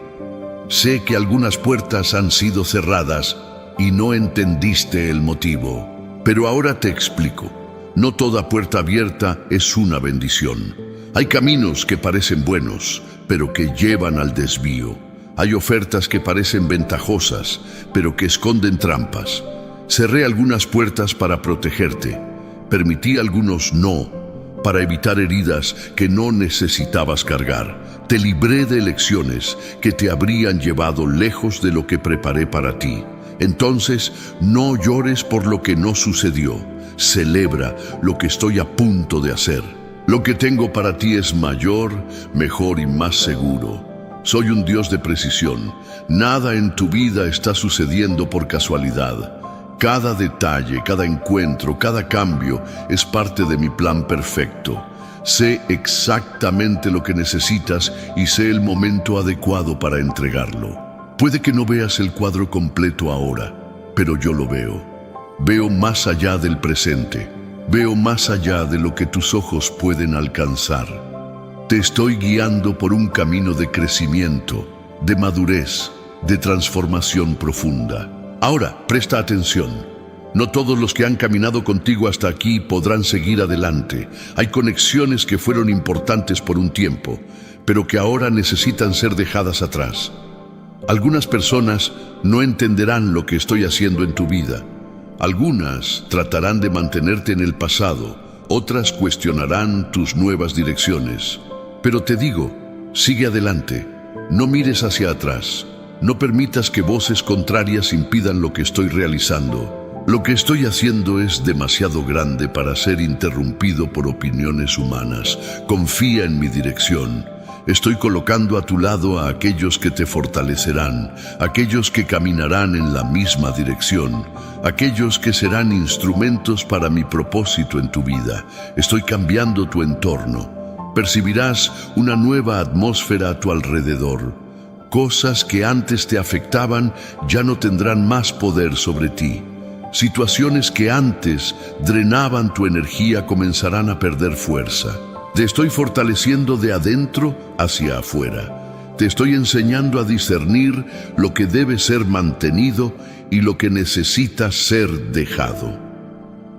Sé que algunas puertas han sido cerradas y no entendiste el motivo, pero ahora te explico. No toda puerta abierta es una bendición. Hay caminos que parecen buenos, pero que llevan al desvío. Hay ofertas que parecen ventajosas, pero que esconden trampas. Cerré algunas puertas para protegerte. Permití algunos no, para evitar heridas que no necesitabas cargar. Te libré de elecciones que te habrían llevado lejos de lo que preparé para ti. Entonces, no llores por lo que no sucedió. Celebra lo que estoy a punto de hacer. Lo que tengo para ti es mayor, mejor y más seguro. Soy un Dios de precisión. Nada en tu vida está sucediendo por casualidad. Cada detalle, cada encuentro, cada cambio es parte de mi plan perfecto. Sé exactamente lo que necesitas y sé el momento adecuado para entregarlo. Puede que no veas el cuadro completo ahora, pero yo lo veo. Veo más allá del presente. Veo más allá de lo que tus ojos pueden alcanzar. Te estoy guiando por un camino de crecimiento, de madurez, de transformación profunda. Ahora, presta atención. No todos los que han caminado contigo hasta aquí podrán seguir adelante. Hay conexiones que fueron importantes por un tiempo, pero que ahora necesitan ser dejadas atrás. Algunas personas no entenderán lo que estoy haciendo en tu vida. Algunas tratarán de mantenerte en el pasado, otras cuestionarán tus nuevas direcciones. Pero te digo, sigue adelante, no mires hacia atrás. No permitas que voces contrarias impidan lo que estoy realizando. Lo que estoy haciendo es demasiado grande para ser interrumpido por opiniones humanas. Confía en mi dirección. Estoy colocando a tu lado a aquellos que te fortalecerán, aquellos que caminarán en la misma dirección, aquellos que serán instrumentos para mi propósito en tu vida. Estoy cambiando tu entorno. Percibirás una nueva atmósfera a tu alrededor. Cosas que antes te afectaban ya no tendrán más poder sobre ti. Situaciones que antes drenaban tu energía comenzarán a perder fuerza. Te estoy fortaleciendo de adentro hacia afuera. Te estoy enseñando a discernir lo que debe ser mantenido y lo que necesita ser dejado.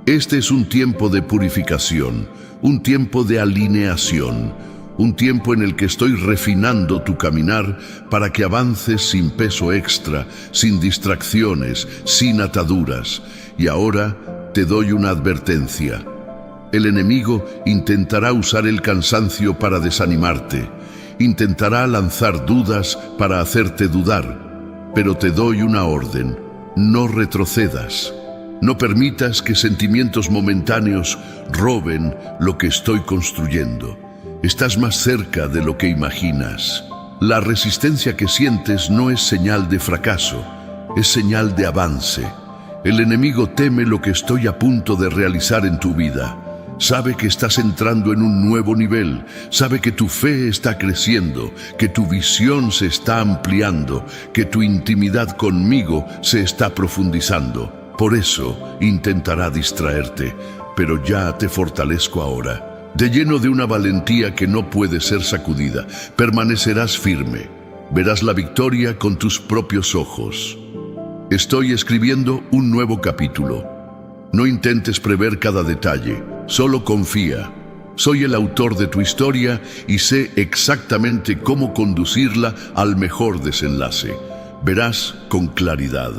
Este es un tiempo de purificación, un tiempo de alineación, un tiempo en el que estoy refinando tu caminar para que avances sin peso extra, sin distracciones, sin ataduras. Y ahora te doy una advertencia. El enemigo intentará usar el cansancio para desanimarte. Intentará lanzar dudas para hacerte dudar. Pero te doy una orden. No retrocedas. No permitas que sentimientos momentáneos roben lo que estoy construyendo. Estás más cerca de lo que imaginas. La resistencia que sientes no es señal de fracaso, es señal de avance. El enemigo teme lo que estoy a punto de realizar en tu vida. Sabe que estás entrando en un nuevo nivel, sabe que tu fe está creciendo, que tu visión se está ampliando, que tu intimidad conmigo se está profundizando. Por eso intentará distraerte, pero ya te fortalezco ahora. Te lleno de una valentía que no puede ser sacudida. Permanecerás firme. Verás la victoria con tus propios ojos. Estoy escribiendo un nuevo capítulo. No intentes prever cada detalle, solo confía. Soy el autor de tu historia y sé exactamente cómo conducirla al mejor desenlace. Verás con claridad.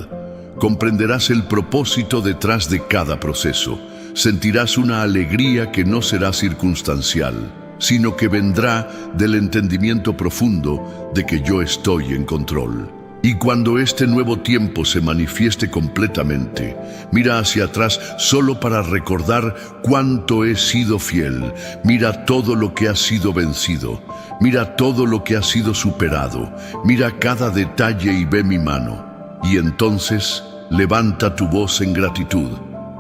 Comprenderás el propósito detrás de cada proceso. Sentirás una alegría que no será circunstancial, sino que vendrá del entendimiento profundo de que yo estoy en control. Y cuando este nuevo tiempo se manifieste completamente, mira hacia atrás solo para recordar cuánto he sido fiel. Mira todo lo que ha sido vencido. Mira todo lo que ha sido superado. Mira cada detalle y ve mi mano. Y entonces levanta tu voz en gratitud.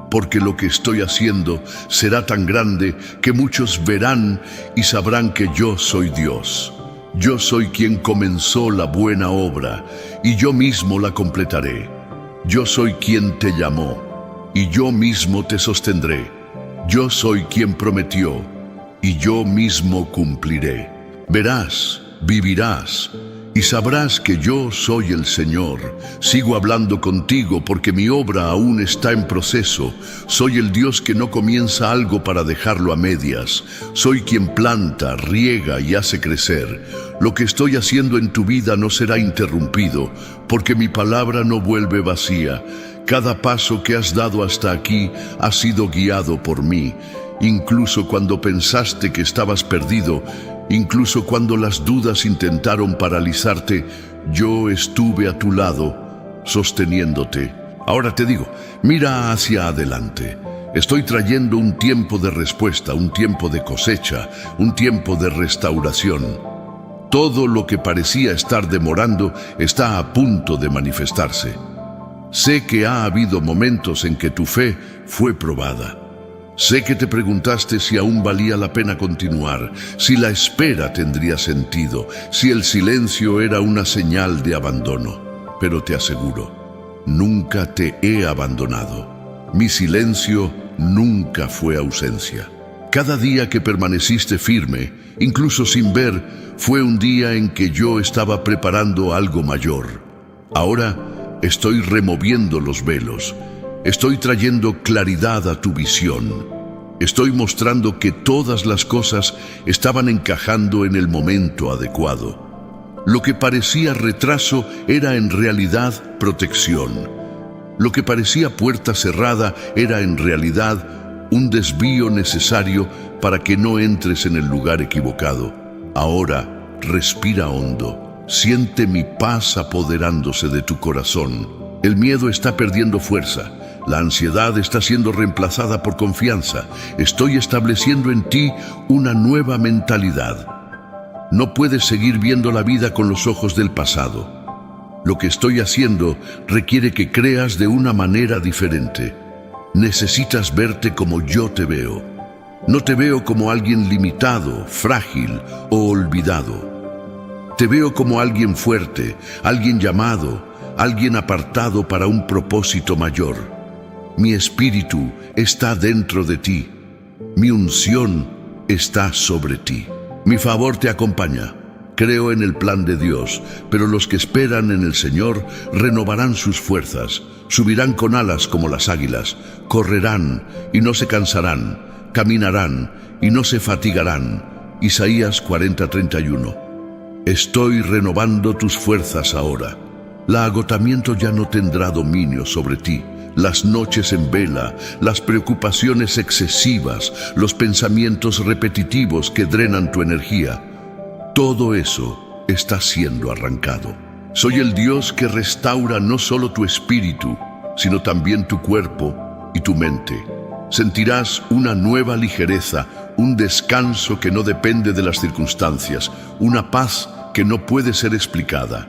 Porque lo que estoy haciendo será tan grande que muchos verán y sabrán que yo soy Dios. Yo soy quien comenzó la buena obra y yo mismo la completaré. Yo soy quien te llamó y yo mismo te sostendré. Yo soy quien prometió y yo mismo cumpliré. Verás, vivirás y sabrás que yo soy el Señor. Sigo hablando contigo porque mi obra aún está en proceso. Soy el Dios que no comienza algo para dejarlo a medias. Soy quien planta, riega y hace crecer. Lo que estoy haciendo en tu vida no será interrumpido, porque mi palabra no vuelve vacía. Cada paso que has dado hasta aquí ha sido guiado por mí. incluso cuando pensaste que estabas perdido, incluso cuando las dudas intentaron paralizarte, yo estuve a tu lado, sosteniéndote. Ahora te digo, mira hacia adelante. Estoy trayendo un tiempo de respuesta, un tiempo de cosecha, un tiempo de restauración. Todo lo que parecía estar demorando está a punto de manifestarse. Sé que ha habido momentos en que tu fe fue probada. Sé que te preguntaste si aún valía la pena continuar, si la espera tendría sentido, si el silencio era una señal de abandono. Pero te aseguro, nunca te he abandonado. Mi silencio nunca fue ausencia. Cada día que permaneciste firme, incluso sin ver, fue un día en que yo estaba preparando algo mayor. Ahora estoy removiendo los velos. Estoy trayendo claridad a tu visión. Estoy mostrando que todas las cosas estaban encajando en el momento adecuado. Lo que parecía retraso era en realidad protección. Lo que parecía puerta cerrada era en realidad un desvío necesario para que no entres en el lugar equivocado. Ahora, respira hondo. Siente mi paz apoderándose de tu corazón. El miedo está perdiendo fuerza. La ansiedad está siendo reemplazada por confianza. Estoy estableciendo en ti una nueva mentalidad. No puedes seguir viendo la vida con los ojos del pasado. Lo que estoy haciendo requiere que creas de una manera diferente. Necesitas verte como yo te veo. No te veo como alguien limitado, frágil o olvidado. Te veo como alguien fuerte, alguien llamado, alguien apartado para un propósito mayor. Mi espíritu está dentro de ti. Mi unción está sobre ti. Mi favor te acompaña. Creo en el plan de Dios, pero los que esperan en el Señor renovarán sus fuerzas, subirán con alas como las águilas, correrán y no se cansarán, caminarán y no se fatigarán. Isaías 40:31. Estoy renovando tus fuerzas ahora. El agotamiento ya no tendrá dominio sobre ti. Las noches en vela, las preocupaciones excesivas, los pensamientos repetitivos que drenan tu energía, todo eso está siendo arrancado. Soy el Dios que restaura no solo tu espíritu, sino también tu cuerpo y tu mente. Sentirás una nueva ligereza, un descanso que no depende de las circunstancias, una paz que no puede ser explicada.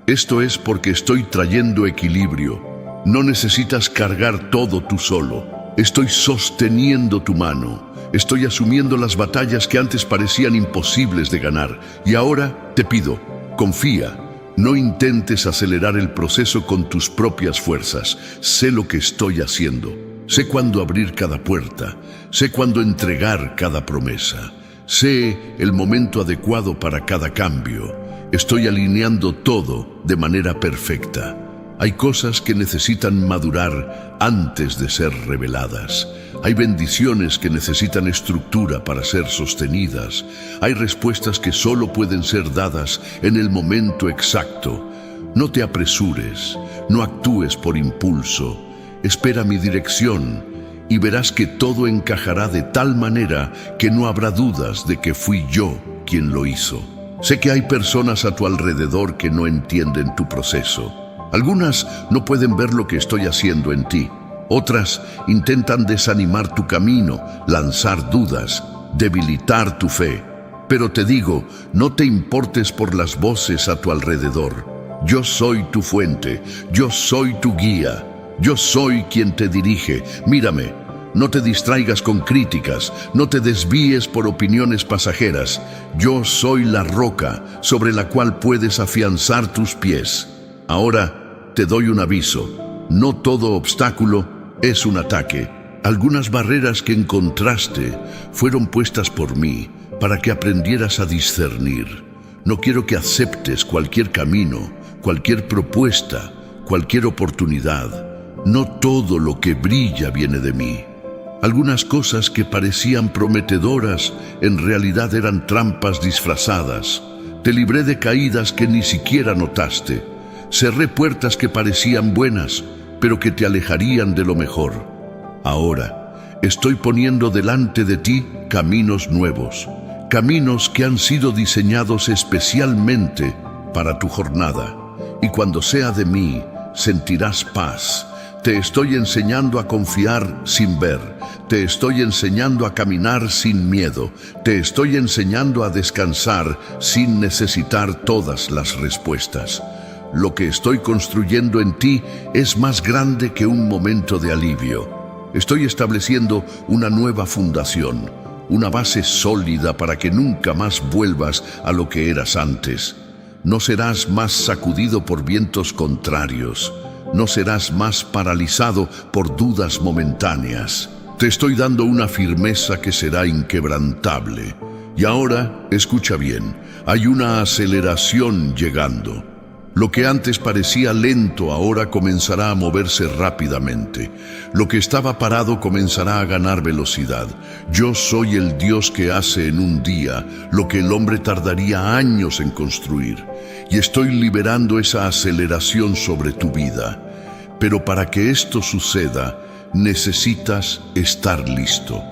Esto es porque estoy trayendo equilibrio. No necesitas cargar todo tú solo. Estoy sosteniendo tu mano. Estoy asumiendo las batallas que antes parecían imposibles de ganar. Y ahora te pido, confía. No intentes acelerar el proceso con tus propias fuerzas. Sé lo que estoy haciendo. Sé cuándo abrir cada puerta. Sé cuándo entregar cada promesa. Sé el momento adecuado para cada cambio. Estoy alineando todo de manera perfecta. Hay cosas que necesitan madurar antes de ser reveladas. Hay bendiciones que necesitan estructura para ser sostenidas. Hay respuestas que solo pueden ser dadas en el momento exacto. No te apresures, no actúes por impulso. Espera mi dirección y verás que todo encajará de tal manera que no habrá dudas de que fui yo quien lo hizo. Sé que hay personas a tu alrededor que no entienden tu proceso. Algunas no pueden ver lo que estoy haciendo en ti. Otras intentan desanimar tu camino, lanzar dudas, debilitar tu fe. Pero te digo, no te importes por las voces a tu alrededor. Yo soy tu fuente, yo soy tu guía, yo soy quien te dirige. Mírame, no te distraigas con críticas, no te desvíes por opiniones pasajeras. Yo soy la roca sobre la cual puedes afianzar tus pies. Ahora te doy un aviso. No todo obstáculo es un ataque. Algunas barreras que encontraste fueron puestas por mí para que aprendieras a discernir. No quiero que aceptes cualquier camino, cualquier propuesta, cualquier oportunidad. No todo lo que brilla viene de mí. Algunas cosas que parecían prometedoras en realidad eran trampas disfrazadas. Te libré de caídas que ni siquiera notaste. Cerré puertas que parecían buenas, pero que te alejarían de lo mejor. Ahora, estoy poniendo delante de ti caminos nuevos, caminos que han sido diseñados especialmente para tu jornada. Y cuando sea de mí, sentirás paz. Te estoy enseñando a confiar sin ver. Te estoy enseñando a caminar sin miedo. Te estoy enseñando a descansar sin necesitar todas las respuestas. Lo que estoy construyendo en ti es más grande que un momento de alivio. Estoy estableciendo una nueva fundación, una base sólida para que nunca más vuelvas a lo que eras antes. No serás más sacudido por vientos contrarios. No serás más paralizado por dudas momentáneas. Te estoy dando una firmeza que será inquebrantable. Y ahora, escucha bien, hay una aceleración llegando. Lo que antes parecía lento ahora comenzará a moverse rápidamente. Lo que estaba parado comenzará a ganar velocidad. Yo soy el Dios que hace en un día lo que el hombre tardaría años en construir. Y estoy liberando esa aceleración sobre tu vida. Pero para que esto suceda, necesitas estar listo.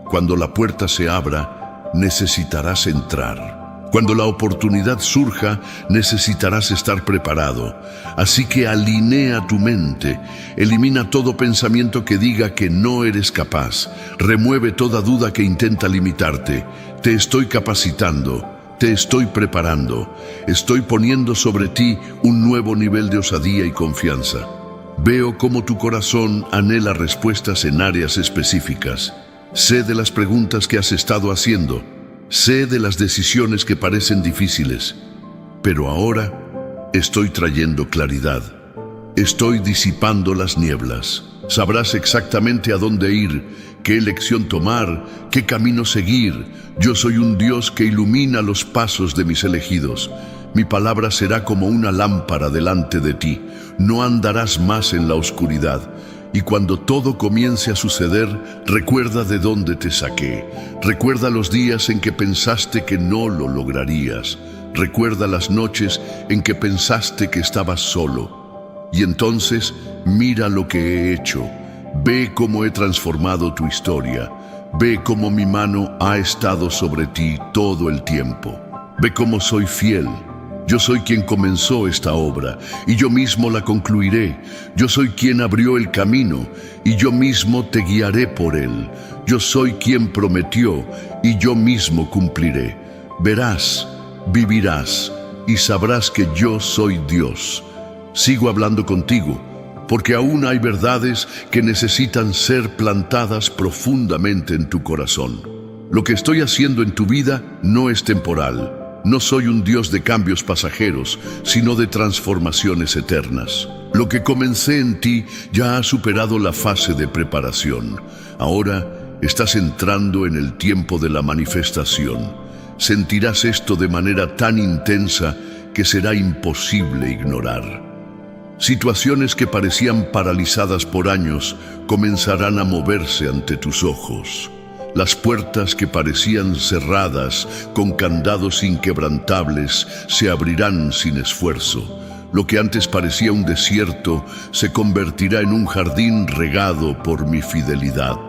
Cuando la puerta se abra, necesitarás entrar. Cuando la oportunidad surja, necesitarás estar preparado. Así que alinea tu mente, elimina todo pensamiento que diga que no eres capaz, remueve toda duda que intenta limitarte. Te estoy capacitando, te estoy preparando, estoy poniendo sobre ti un nuevo nivel de osadía y confianza. Veo cómo tu corazón anhela respuestas en áreas específicas. Sé de las preguntas que has estado haciendo. Sé de las decisiones que parecen difíciles, pero ahora estoy trayendo claridad. Estoy disipando las nieblas. Sabrás exactamente a dónde ir, qué elección tomar, qué camino seguir. Yo soy un Dios que ilumina los pasos de mis elegidos. Mi palabra será como una lámpara delante de ti. No andarás más en la oscuridad. Y cuando todo comience a suceder, recuerda de dónde te saqué. Recuerda los días en que pensaste que no lo lograrías. Recuerda las noches en que pensaste que estabas solo. Y entonces, mira lo que he hecho. Ve cómo he transformado tu historia. Ve cómo mi mano ha estado sobre ti todo el tiempo. Ve cómo soy fiel. Yo soy quien comenzó esta obra, y yo mismo la concluiré. Yo soy quien abrió el camino, y yo mismo te guiaré por él. Yo soy quien prometió, y yo mismo cumpliré. Verás, vivirás, y sabrás que yo soy Dios. Sigo hablando contigo, porque aún hay verdades que necesitan ser plantadas profundamente en tu corazón. Lo que estoy haciendo en tu vida no es temporal. No soy un Dios de cambios pasajeros, sino de transformaciones eternas. Lo que comencé en ti ya ha superado la fase de preparación. Ahora estás entrando en el tiempo de la manifestación. Sentirás esto de manera tan intensa que será imposible ignorar. Situaciones que parecían paralizadas por años comenzarán a moverse ante tus ojos. Las puertas que parecían cerradas con candados inquebrantables se abrirán sin esfuerzo. Lo que antes parecía un desierto se convertirá en un jardín regado por mi fidelidad.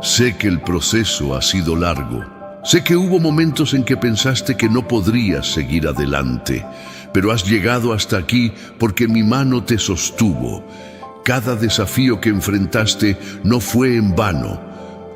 Sé que el proceso ha sido largo. Sé que hubo momentos en que pensaste que no podrías seguir adelante, pero has llegado hasta aquí porque mi mano te sostuvo. Cada desafío que enfrentaste no fue en vano.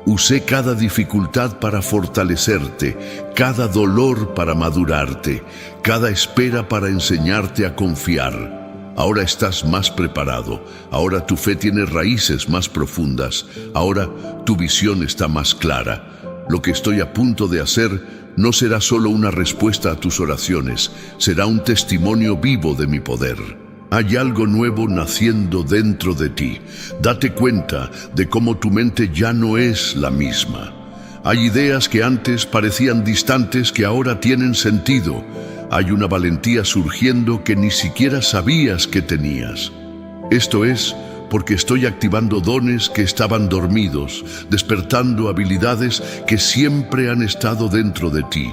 Usé cada dificultad para fortalecerte, cada dolor para madurarte, cada espera para enseñarte a confiar. Ahora estás más preparado, ahora tu fe tiene raíces más profundas, ahora tu visión está más clara. Lo que estoy a punto de hacer no será solo una respuesta a tus oraciones, será un testimonio vivo de mi poder. Hay algo nuevo naciendo dentro de ti. Date cuenta de cómo tu mente ya no es la misma. Hay ideas que antes parecían distantes que ahora tienen sentido. Hay una valentía surgiendo que ni siquiera sabías que tenías. Esto es porque estoy activando dones que estaban dormidos, despertando habilidades que siempre han estado dentro de ti,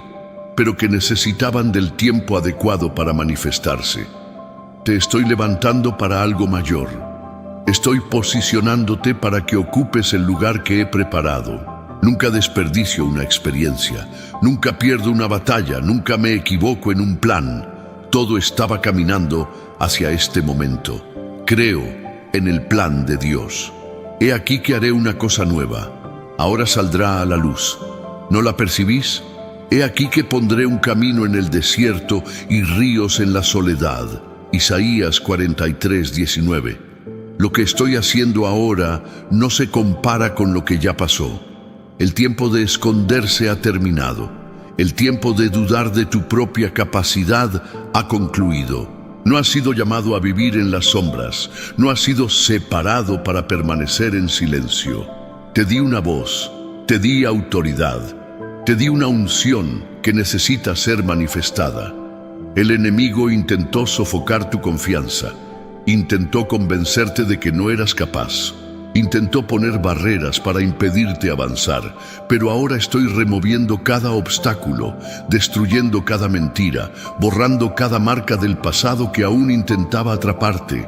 pero que necesitaban del tiempo adecuado para manifestarse. Te estoy levantando para algo mayor. Estoy posicionándote para que ocupes el lugar que he preparado. Nunca desperdicio una experiencia, nunca pierdo una batalla, nunca me equivoco en un plan. Todo estaba caminando hacia este momento. Creo en el plan de Dios. He aquí que haré una cosa nueva. Ahora saldrá a la luz. ¿No la percibís? He aquí que pondré un camino en el desierto y ríos en la soledad. Isaías 43:19. Lo que estoy haciendo ahora no se compara con lo que ya pasó. El tiempo de esconderse ha terminado. El tiempo de dudar de tu propia capacidad ha concluido. No has sido llamado a vivir en las sombras. No has sido separado para permanecer en silencio. Te di una voz, te di autoridad, te di una unción que necesita ser manifestada. El enemigo intentó sofocar tu confianza. Intentó convencerte de que no eras capaz. Intentó poner barreras para impedirte avanzar, pero ahora estoy removiendo cada obstáculo, destruyendo cada mentira, borrando cada marca del pasado que aún intentaba atraparte.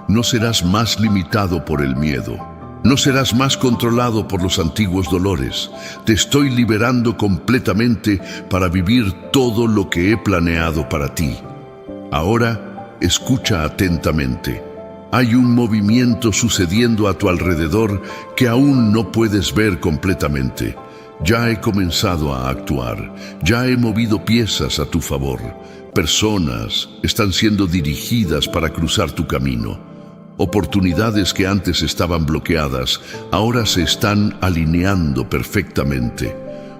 No serás más limitado por el miedo. No serás más controlado por los antiguos dolores. Te estoy liberando completamente para vivir todo lo que he planeado para ti. Ahora, escucha atentamente. Hay un movimiento sucediendo a tu alrededor que aún no puedes ver completamente. Ya he comenzado a actuar, ya he movido piezas a tu favor. Personas están siendo dirigidas para cruzar tu camino. Oportunidades que antes estaban bloqueadas, ahora se están alineando perfectamente.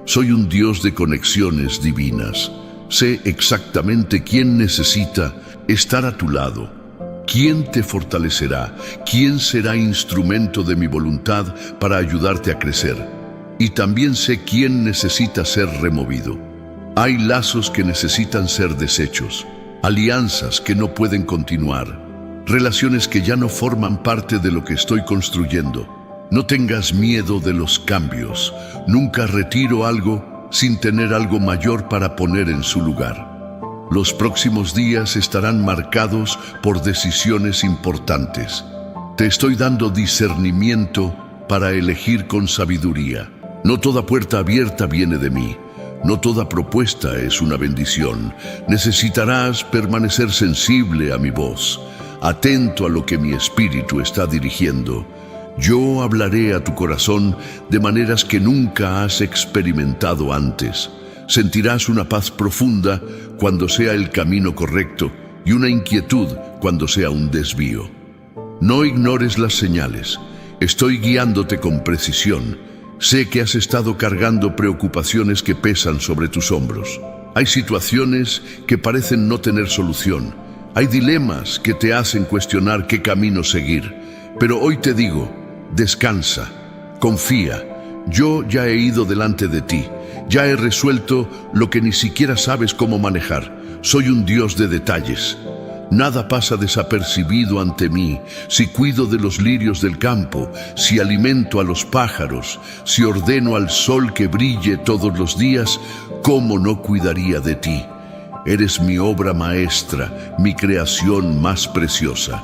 Soy un Dios de conexiones divinas. Sé exactamente quién necesita estar a tu lado. ¿Quién te fortalecerá? ¿Quién será instrumento de mi voluntad para ayudarte a crecer? Y también sé quién necesita ser removido. Hay lazos que necesitan ser deshechos, alianzas que no pueden continuar, relaciones que ya no forman parte de lo que estoy construyendo. No tengas miedo de los cambios. Nunca retiro algo sin tener algo mayor para poner en su lugar. Los próximos días estarán marcados por decisiones importantes. Te estoy dando discernimiento para elegir con sabiduría. No toda puerta abierta viene de mí. No toda propuesta es una bendición. Necesitarás permanecer sensible a mi voz, atento a lo que mi espíritu está dirigiendo. Yo hablaré a tu corazón de maneras que nunca has experimentado antes. Sentirás una paz profunda cuando sea el camino correcto y una inquietud cuando sea un desvío. No ignores las señales. Estoy guiándote con precisión. Sé que has estado cargando preocupaciones que pesan sobre tus hombros. Hay situaciones que parecen no tener solución. Hay dilemas que te hacen cuestionar qué camino seguir. Pero hoy te digo, descansa, confía. Yo ya he ido delante de ti. Ya he resuelto lo que ni siquiera sabes cómo manejar. Soy un Dios de detalles. Nada pasa desapercibido ante mí. Si cuido de los lirios del campo, si alimento a los pájaros, si ordeno al sol que brille todos los días, ¿cómo no cuidaría de ti? Eres mi obra maestra, mi creación más preciosa.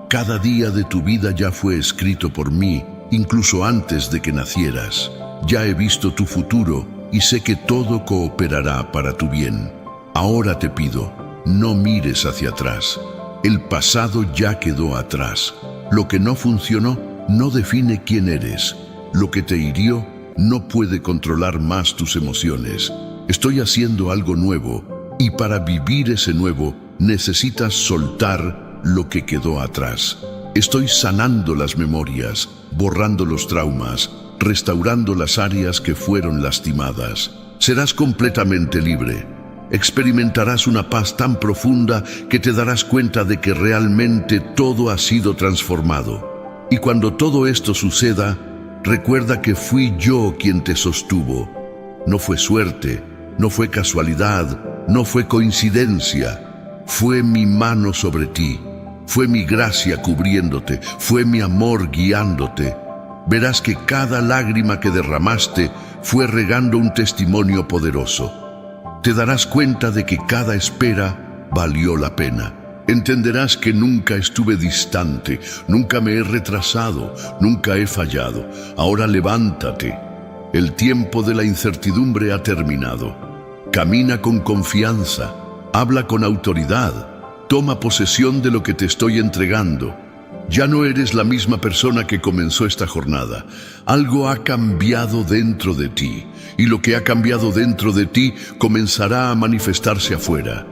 Cada día de tu vida ya fue escrito por mí, incluso antes de que nacieras. Ya he visto tu futuro y sé que todo cooperará para tu bien. Ahora te pido, no mires hacia atrás. El pasado ya quedó atrás. Lo que no funcionó no define quién eres. Lo que te hirió no puede controlar más tus emociones. Estoy haciendo algo nuevo y para vivir ese nuevo necesitas soltar lo que quedó atrás. Estoy sanando las memorias, borrando los traumas, restaurando las áreas que fueron lastimadas. Serás completamente libre. Experimentarás una paz tan profunda que te darás cuenta de que realmente todo ha sido transformado. Y cuando todo esto suceda, recuerda que fui yo quien te sostuvo. No fue suerte, no fue casualidad, no fue coincidencia. Fue mi mano sobre ti. Fue mi gracia cubriéndote, fue mi amor guiándote. Verás que cada lágrima que derramaste fue regando un testimonio poderoso. Te darás cuenta de que cada espera valió la pena. Entenderás que nunca estuve distante, nunca me he retrasado, nunca he fallado. Ahora levántate. El tiempo de la incertidumbre ha terminado. Camina con confianza, habla con autoridad, toma posesión de lo que te estoy entregando. Ya no eres la misma persona que comenzó esta jornada. Algo ha cambiado dentro de ti, y lo que ha cambiado dentro de ti comenzará a manifestarse afuera.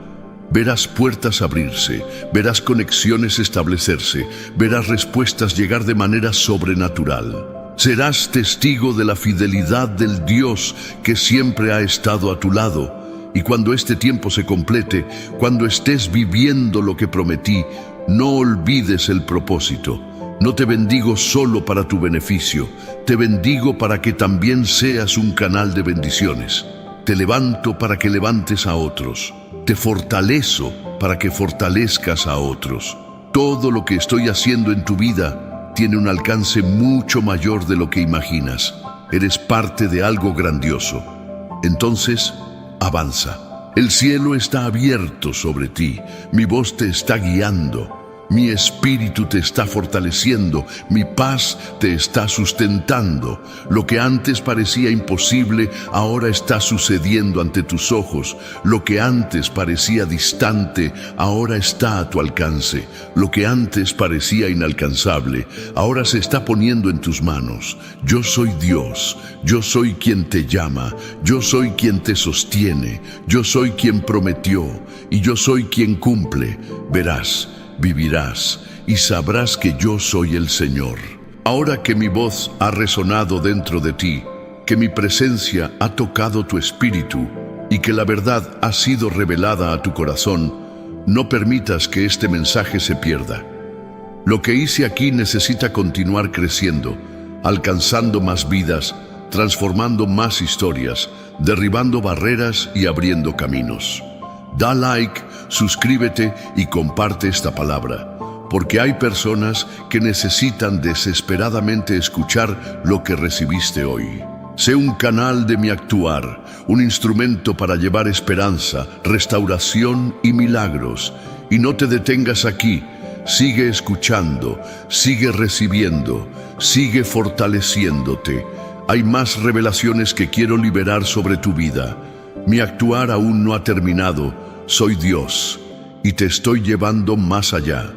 Verás puertas abrirse, verás conexiones establecerse, verás respuestas llegar de manera sobrenatural. Serás testigo de la fidelidad del Dios que siempre ha estado a tu lado. Y cuando este tiempo se complete, cuando estés viviendo lo que prometí, no olvides el propósito. No te bendigo solo para tu beneficio, te bendigo para que también seas un canal de bendiciones. Te levanto para que levantes a otros. Te fortalezco para que fortalezcas a otros. Todo lo que estoy haciendo en tu vida tiene un alcance mucho mayor de lo que imaginas. Eres parte de algo grandioso. Entonces, avanza. El cielo está abierto sobre ti. Mi voz te está guiando. Mi espíritu te está fortaleciendo, mi paz te está sustentando. Lo que antes parecía imposible, ahora está sucediendo ante tus ojos. Lo que antes parecía distante, ahora está a tu alcance. Lo que antes parecía inalcanzable, ahora se está poniendo en tus manos. Yo soy Dios, yo soy quien te llama, yo soy quien te sostiene, yo soy quien prometió y yo soy quien cumple. Verás, vivirás y sabrás que yo soy el Señor. Ahora que mi voz ha resonado dentro de ti, que mi presencia ha tocado tu espíritu y que la verdad ha sido revelada a tu corazón, no permitas que este mensaje se pierda. Lo que hice aquí necesita continuar creciendo, alcanzando más vidas, transformando más historias, derribando barreras y abriendo caminos. Da like, suscríbete y comparte esta palabra, porque hay personas que necesitan desesperadamente escuchar lo que recibiste hoy. Sé un canal de mi actuar, un instrumento para llevar esperanza, restauración y milagros. Y no te detengas aquí, sigue escuchando, sigue recibiendo, sigue fortaleciéndote. Hay más revelaciones que quiero liberar sobre tu vida. Mi actuar aún no ha terminado. Soy Dios y te estoy llevando más allá.